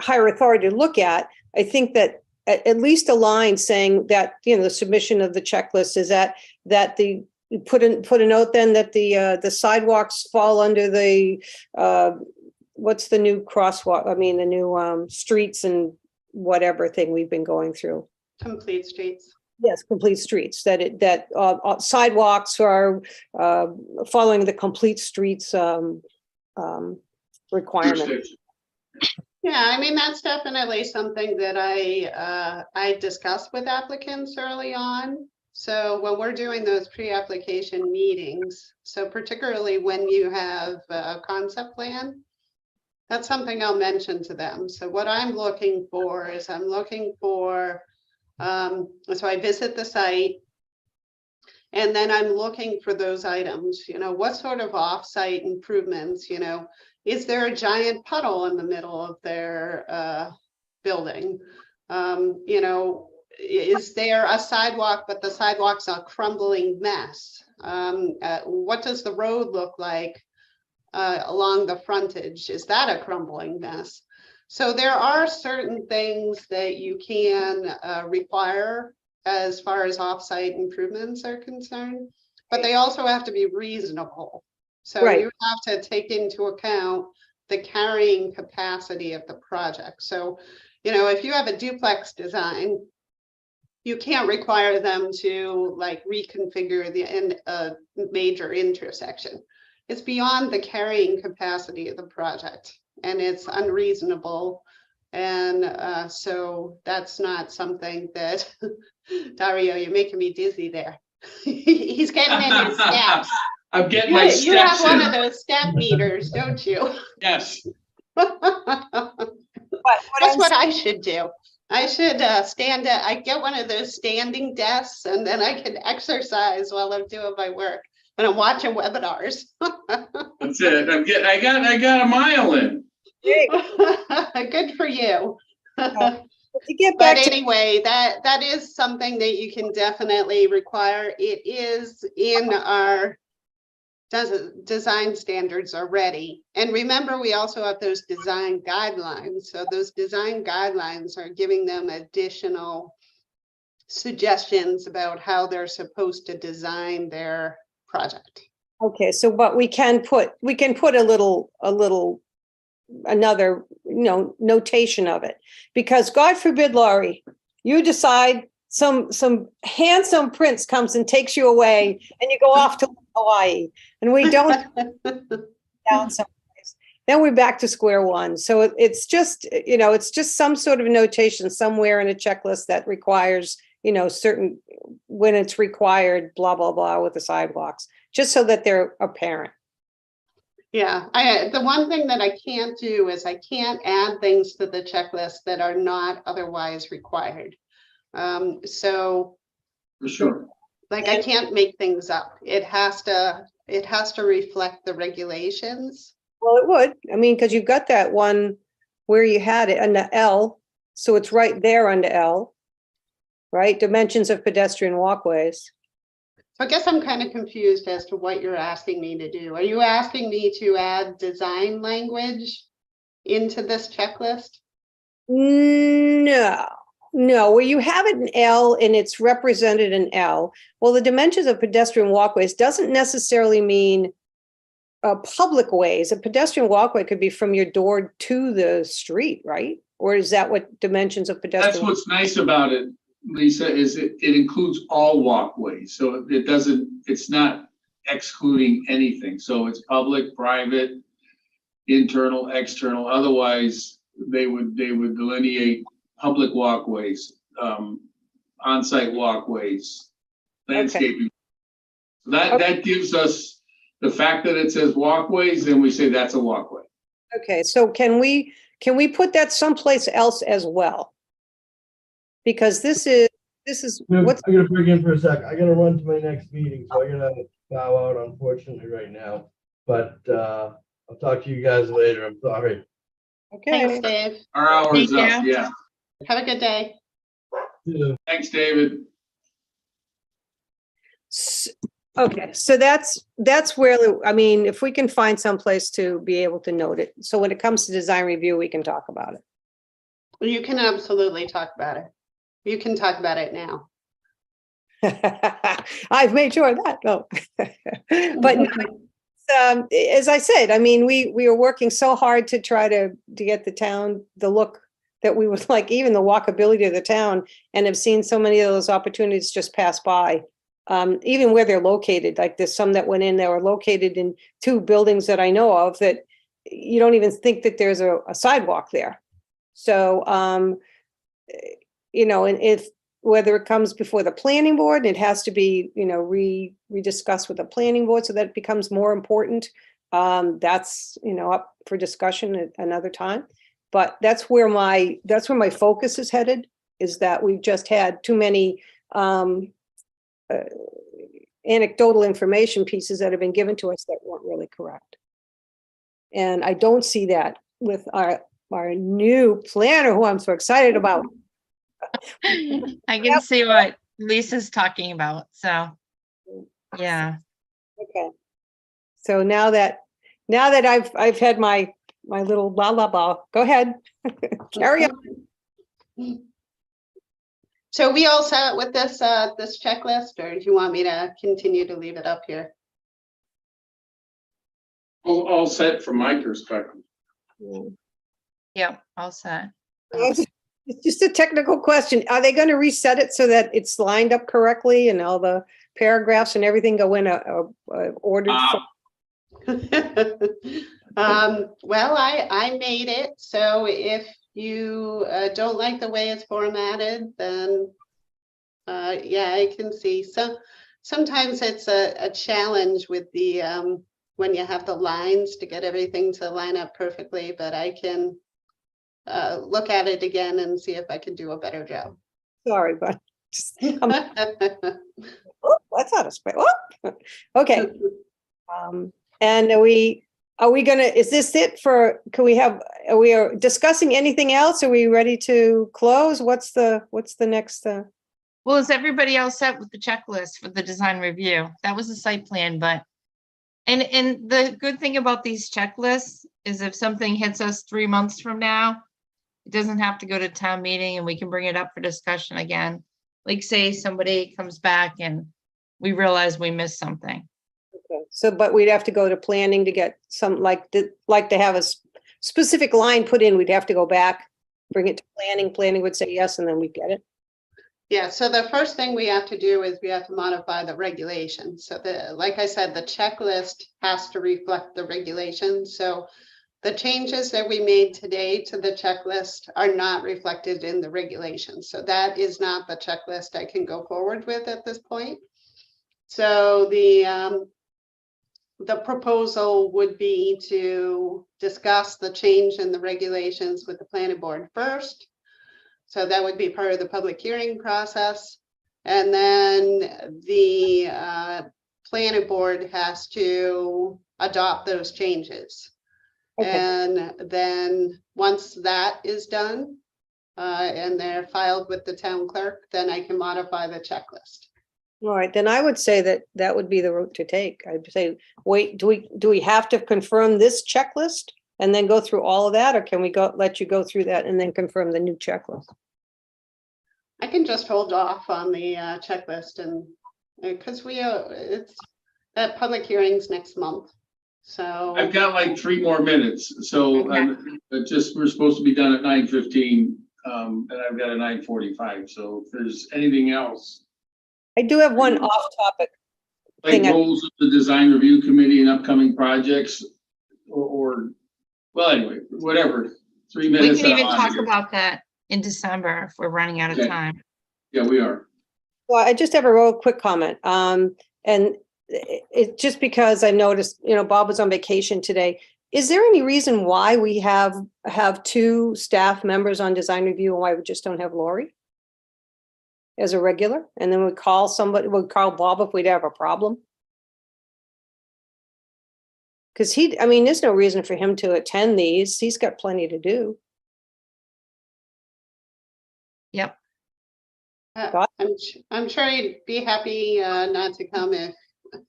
authority to look at, I think that at least a line saying that, the submission of the checklist is that put a note then that the sidewalks fall under the, what's the new crosswalk? I mean, the new streets and whatever thing we've been going through. Complete streets. Yes, complete streets, that sidewalks are following the complete streets requirement. Jurisdiction. Yeah, I mean, that's definitely something that I discussed with applicants early on. So when we're doing those pre-application meetings, so particularly when you have a concept plan, that's something I'll mention to them. So what I'm looking for is so I visit the site and then I'm looking for those items, what sort of off-site improvements, is there a giant puddle in the middle of their building? Is there a sidewalk, but the sidewalk's a crumbling mess? What does the road look like along the frontage? Is that a crumbling mess? So there are certain things that you can require as far as off-site improvements are concerned, but they also have to be reasonable. So Right. you have to take into account the carrying capacity of the project. So, if you have a duplex design, you can't require them to reconfigure the major intersection. It's beyond the carrying capacity of the project and it's unreasonable. And so that's not something that, Dario, you're making me dizzy there. He's getting in his steps. I'm getting You my have steps one of in. those step meters, don't you? Yes. But That's what I should do. I should I get one of those standing desks and then I can exercise while I'm doing my work and I'm watching webinars. That's it. I got a mile in. Good for you. Well, To get But back to, anyway, that is something that you can definitely require. It is in our design standards already. And remember, we also have those design guidelines. So those design guidelines are giving them additional suggestions about how they're supposed to design their project. okay, so but we can put a little, another, notation of it. Because God forbid, Laurie, you decide some handsome prince comes and takes you away and you go off to Hawaii and we don't down someplace. Then we're back to square one. So it's just, it's just some sort of notation somewhere in a checklist that requires, certain, when it's required, blah, blah, blah, with the sidewalks, just so that they're apparent. Yeah, the one thing that I can't do is I can't add things to the checklist that are not otherwise required. So For sure. like I can't make things up. It has to reflect the regulations. Well, it would. I mean, because you've got that one where you had it under L, so it's right there under L, right? Dimensions of pedestrian walkways. So I guess I'm kind of confused as to what you're asking me to do. Are you asking me to add design language into this checklist? No, where you have it in L and it's represented in L. Well, the dimensions of pedestrian walkways doesn't necessarily mean public ways. A pedestrian walkway could be from your door to the street, right? Or is that what dimensions of pedestrian? That's what's nice about it, Lisa, is it includes all walkways. So it's not excluding anything. So it's public, private, internal, external. Otherwise, they would delineate public walkways, on-site walkways, landscaping. That gives us the fact that it says walkways, and we say that's a walkway. Okay, so can we put that someplace else as well? Because this is what's, I'm gonna break in for a sec. I gotta run to my next meeting, so I gotta bow out unfortunately right now. But I'll talk to you guys later. I'm sorry. okay. Thanks, Dave. Our hour's Thank up, you. yeah. Have a good day. Yeah. Thanks, David. Okay, so that's where, I mean, if we can find someplace to be able to note it. So when it comes to design review, we can talk about it. You can absolutely talk about it. You can talk about it now. I've made sure of that, no. But as I said, I mean, we are working so hard to try to get the town, the look that we would like, even the walkability of the town, and have seen so many of those opportunities just pass by. Even where they're located, like there's some that went in, that were located in two buildings that I know of that you don't even think that there's a sidewalk there. So, and if, whether it comes before the planning board, it has to be, rediscussed with the planning board so that it becomes more important. That's, up for discussion at another time. But that's where my focus is headed, is that we've just had too many anecdotal information pieces that have been given to us that weren't really correct. And I don't see that with our new planner, who I'm so excited about. I can see what Lisa's talking about, so, yeah. Okay. So now that I've had my little blah, blah, blah, go ahead. Carry on. So we all set with this checklist, or do you want me to continue to leave it up here? All set from my perspective. Yep, all set. It's just a technical question. Are they going to reset it so that it's lined up correctly and all the paragraphs and everything go in a ordered? Well, I made it, so if you don't like the way it's formatted, then yeah, I can see. So sometimes it's a challenge with the when you have the lines to get everything to line up perfectly, but I can look at it again and see if I can do a better job. Sorry, but oh, that's out of space. Oh. Okay. And Are we gonna, is this it for, can we have, are we discussing anything else? Are we ready to close? What's the next, Well, is everybody else set with the checklist for the design review? That was the site plan, but, and the good thing about these checklists is if something hits us 3 months from now, it doesn't have to go to town meeting and we can bring it up for discussion again. Like say somebody comes back and we realize we missed something. okay, so, but we'd have to go to planning to get some, like to have a specific line put in, we'd have to go back, bring it to planning would say yes, and then we get it. Yeah, so the first thing we have to do is we have to modify the regulations. So like I said, the checklist has to reflect the regulations. So the changes that we made today to the checklist are not reflected in the regulations. So that is not the checklist I can go forward with at this point. So the proposal would be to discuss the change in the regulations with the planning board first. So that would be part of the public hearing process. And then the planning board has to adopt those changes. Okay. And then once that is done, and they're filed with the town clerk, then I can modify the checklist. All right, then I would say that would be the route to take. I'd say, wait, do we have to confirm this checklist and then go through all of that, or can we let you go through that and then confirm the new checklist? I can just hold off on the checklist and because it's that public hearings next month. So I've got like 3 more minutes, so we're supposed to be done at 9:15, and I've got a 9:45, so if there's anything else. I do have one off-topic. Like Thing I- goals of the design review committee and upcoming projects, or well, anyway, whatever, 3 We minutes. can and even I'm talk outta here. about that in December if we're running out of Okay. time. Yeah, we are. Well, I just have a real quick comment. And it's just because I noticed, Bob was on vacation today. Is there any reason why we have 2 staff members on design review and why we just don't have Lori as a regular? And then we'd call Bob if we'd have a problem. Because there's no reason for him to attend these. He's got plenty to do. Yep. I'm sure he'd be happy not to come if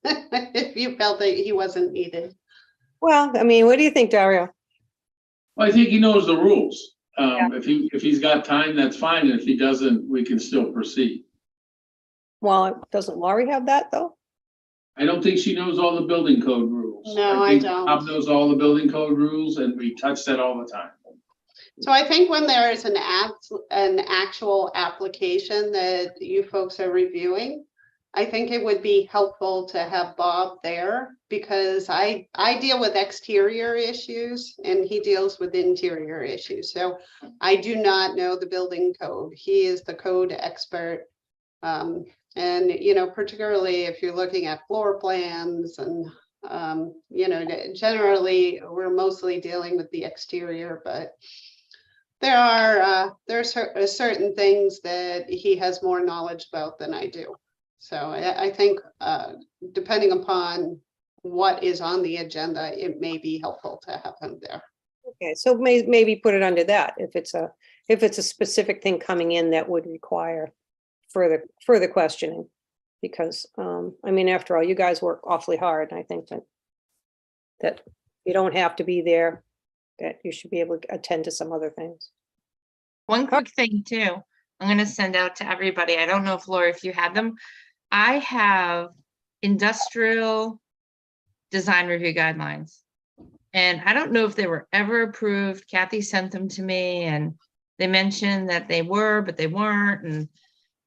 if you felt that he wasn't needed. Well, what do you think, Dario? Well, I think he knows the rules. If he's got time, that's fine. And if he doesn't, we can still proceed. Well, doesn't Laurie have that though? I don't think she knows all the building code rules. No, I think don't. Bob knows all the building code rules, and we touch that all the time. So I think when there is an actual application that you folks are reviewing, I think it would be helpful to have Bob there because I deal with exterior issues and he deals with interior issues. So I do not know the building code. He is the code expert. And, particularly if you're looking at floor plans and, generally we're mostly dealing with the exterior, but there are certain things that he has more knowledge about than I do. So I think depending upon what is on the agenda, it may be helpful to have him there. Okay, so maybe put it under that if it's a specific thing coming in that would require further questioning. Because after all, you guys work awfully hard. And I think that you don't have to be there, that you should be able to attend to some other things. One quick thing too, I'm gonna send out to everybody. I don't know if Laura, if you had them. I have industrial design review guidelines. And I don't know if they were ever approved. Kathy sent them to me and they mentioned that they were, but they weren't. And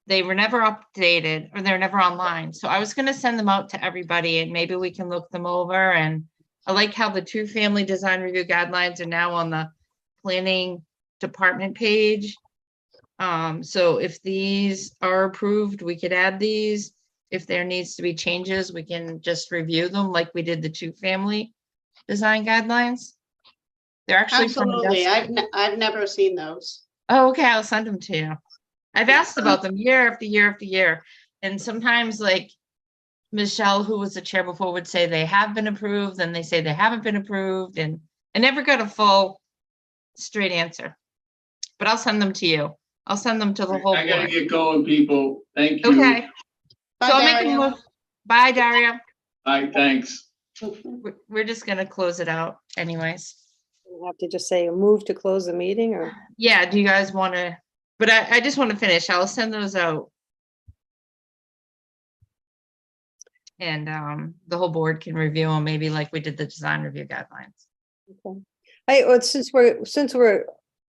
they were never updated or they're never online. So I was gonna send them out to everybody and maybe we can look them over. And I like how the 2-family design review guidelines are now on the planning department page. So if these are approved, we could add these. If there needs to be changes, we can just review them like we did the 2-family design guidelines. They're actually from Absolutely. Industrial. I've never seen those. Oh, okay, I'll send them to you. I've asked about them year after year after year. And sometimes like Michelle, who was the chair before, would say they have been approved, then they say they haven't been approved, and I never got a full straight answer. But I'll send them to you. I'll send them to the whole I gotta board. get going, people. Thank you. Okay, Bye, so I'll make a Daria. move. Bye, Daria. All right, thanks. We're just gonna close it out anyways. We'll have to just say a move to close the meeting or, Yeah, do you guys want to, but I just want to finish. I'll send those out. And the whole board can review them, maybe like we did the design review guidelines. since we're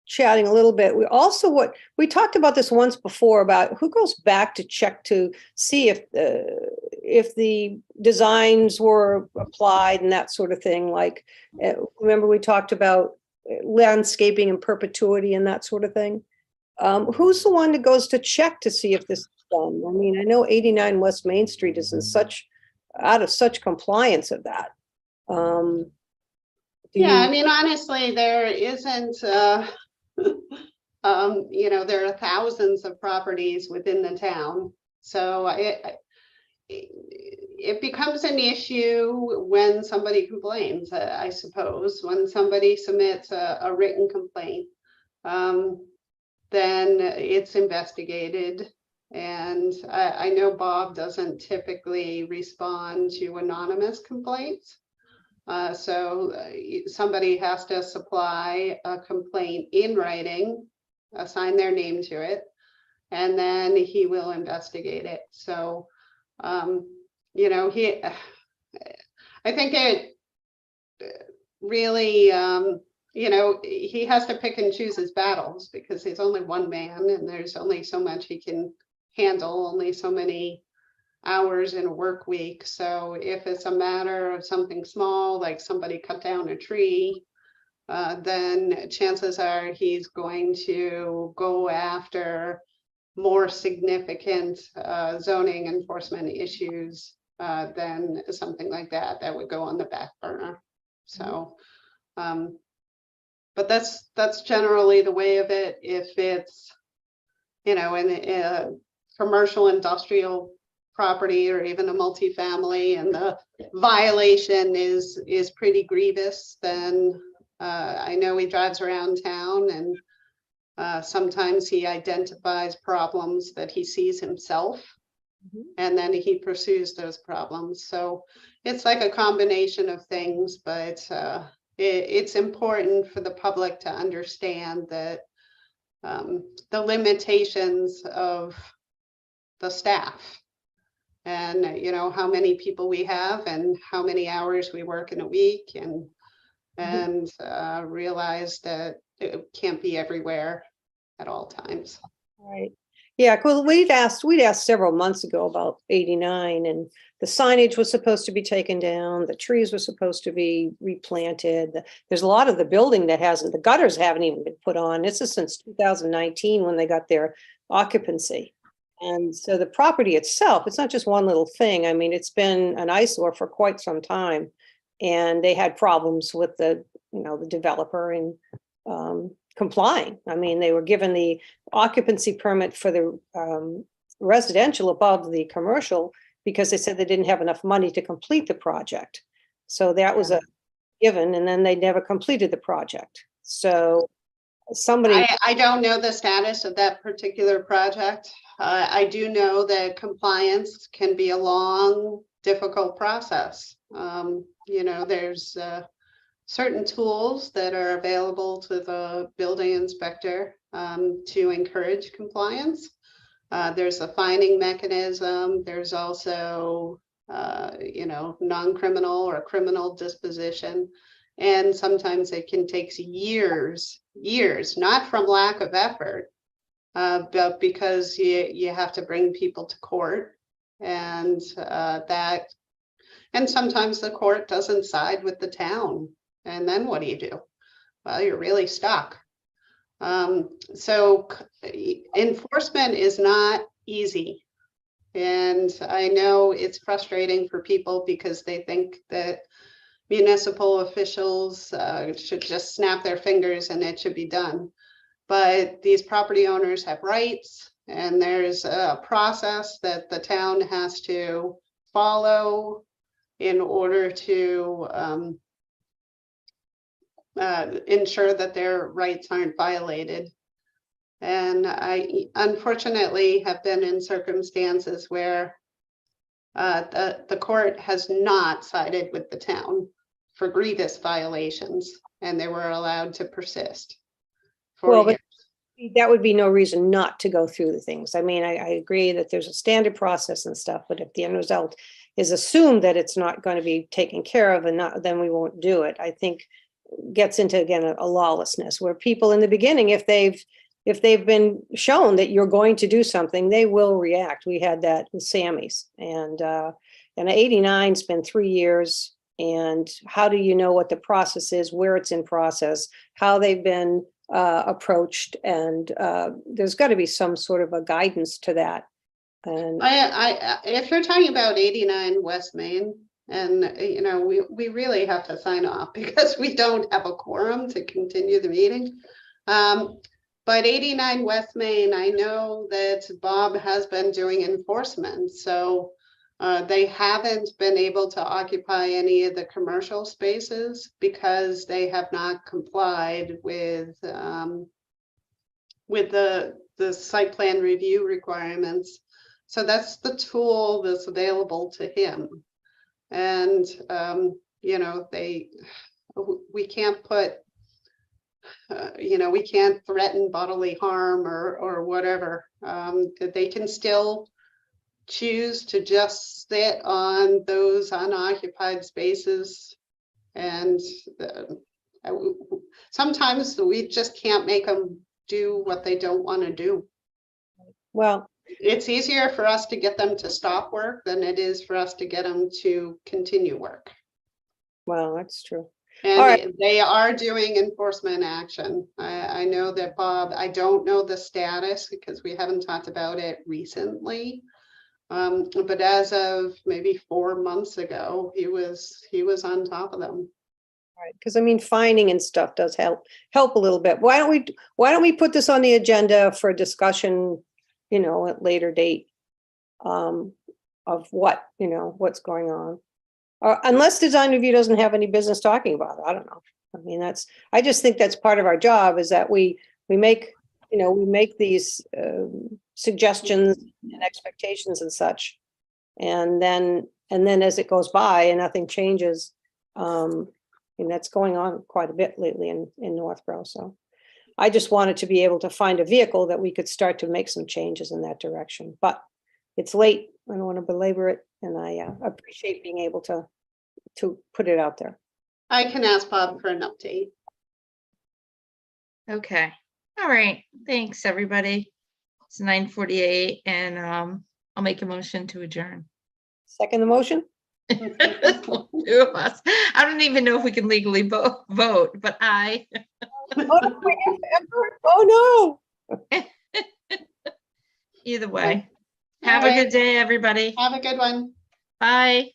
chatting a little bit, we also we talked about this once before about who goes back to check to see if the designs were applied and that sort of thing. Like, remember we talked about landscaping in perpetuity and that sort of thing. Who's the one that goes to check to see if this is done? I mean, I know 89 West Main Street is out of such compliance of that. Do Yeah, you- I mean, honestly, there isn't, you know, there are thousands of properties within the town. So it becomes an issue when somebody complains, I suppose, when somebody submits a written complaint. Then it's investigated. And I know Bob doesn't typically respond to anonymous complaints. So somebody has to supply a complaint in writing, assign their name to it, and then he will investigate it. So, you know, I think it really, you know, he has to pick and choose his battles because he's only one man and there's only so much he can handle, only so many hours in a work week. So if it's a matter of something small, like somebody cut down a tree, then chances are he's going to go after more significant zoning enforcement issues than something like that would go on the back burner. So, but that's generally the way of it. If it's, you know, in a commercial industrial property or even a multifamily and the violation is pretty grievous, then I know he drives around town and sometimes he identifies problems that he sees himself and then he pursues those problems. So it's like a combination of things, but it's important for the public to understand that the limitations of the staff and, you know, how many people we have and how many hours we work in a week and realize that it can't be everywhere at all times. Right. Yeah, well, we'd asked several months ago about 89 and the signage was supposed to be taken down. The trees were supposed to be replanted. There's a lot of the building that hasn't, the gutters haven't even been put on. This is since 2019 when they got their occupancy. And so the property itself, it's not just one little thing. I mean, it's been an eyesore for quite some time. And they had problems with the developer and complying. I mean, they were given the occupancy permit for the residential above the commercial because they said they didn't have enough money to complete the project. So that was a given, and then they never completed the project. So somebody. I don't know the status of that particular project. I do know that compliance can be a long, difficult process. You know, there's certain tools that are available to the building inspector to encourage compliance. There's a fining mechanism. There's also, you know, non-criminal or criminal disposition. And sometimes it can take years, not from lack of effort, but because you have to bring people to court and and sometimes the court doesn't side with the town. And then what do you do? Well, you're really stuck. So enforcement is not easy. And I know it's frustrating for people because they think that municipal officials should just snap their fingers and it should be done. But these property owners have rights and there's a process that the town has to follow in order to ensure that their rights aren't violated. And I unfortunately have been in circumstances where the court has not sided with the town for grievous violations, and they were allowed to persist for Well, but years. that would be no reason not to go through the things. I mean, I agree that there's a standard process and stuff, but if the end result is assumed that it's not going to be taken care of and not, then we won't do it. I think gets into, again, a lawlessness where people in the beginning, if they've been shown that you're going to do something, they will react. We had that with Sammy's, and 89's been 3 years. And how do you know what the process is, where it's in process, how they've been approached, and there's got to be some sort of a guidance to that. And If you're talking about 89 West Main, and you know, we really have to sign off because we don't have a quorum to continue the meeting. But 89 West Main, I know that Bob has been doing enforcement, so they haven't been able to occupy any of the commercial spaces because they have not complied with the site plan review requirements. So that's the tool that's available to him. And, you know, we can't put, you know, we can't threaten bodily harm or whatever. They can still choose to just sit on those unoccupied spaces. And sometimes we just can't make them do what they don't want to do. well, It's easier for us to get them to stop work than it is for us to get them to continue work. well, that's true. And All right. they are doing enforcement action. I know that Bob, I don't know the status because we haven't talked about it recently. But as of maybe 4 months ago, he was on top of them. Right, because I mean, finding and stuff does help a little bit. Why don't we put this on the agenda for discussion, you know, at later date, of what, you know, what's going on. Unless design review doesn't have any business talking about it. I don't know. I mean, I just think that's part of our job, is that we make, you know, we make these suggestions and expectations and such. And then as it goes by and nothing changes, and that's going on quite a bit lately in Northborough. So I just wanted to be able to find a vehicle that we could start to make some changes in that direction. But it's late. I don't want to belabor it. And I appreciate being able to put it out there. I can ask Bob for an update. Okay. All right. Thanks, everybody. It's 9:48 and I'll make a motion to adjourn. Second the motion? Two of us. I don't even know if we can legally vote, but I. Oh, no. Either way. Have a good day, everybody. Have a good one. Bye.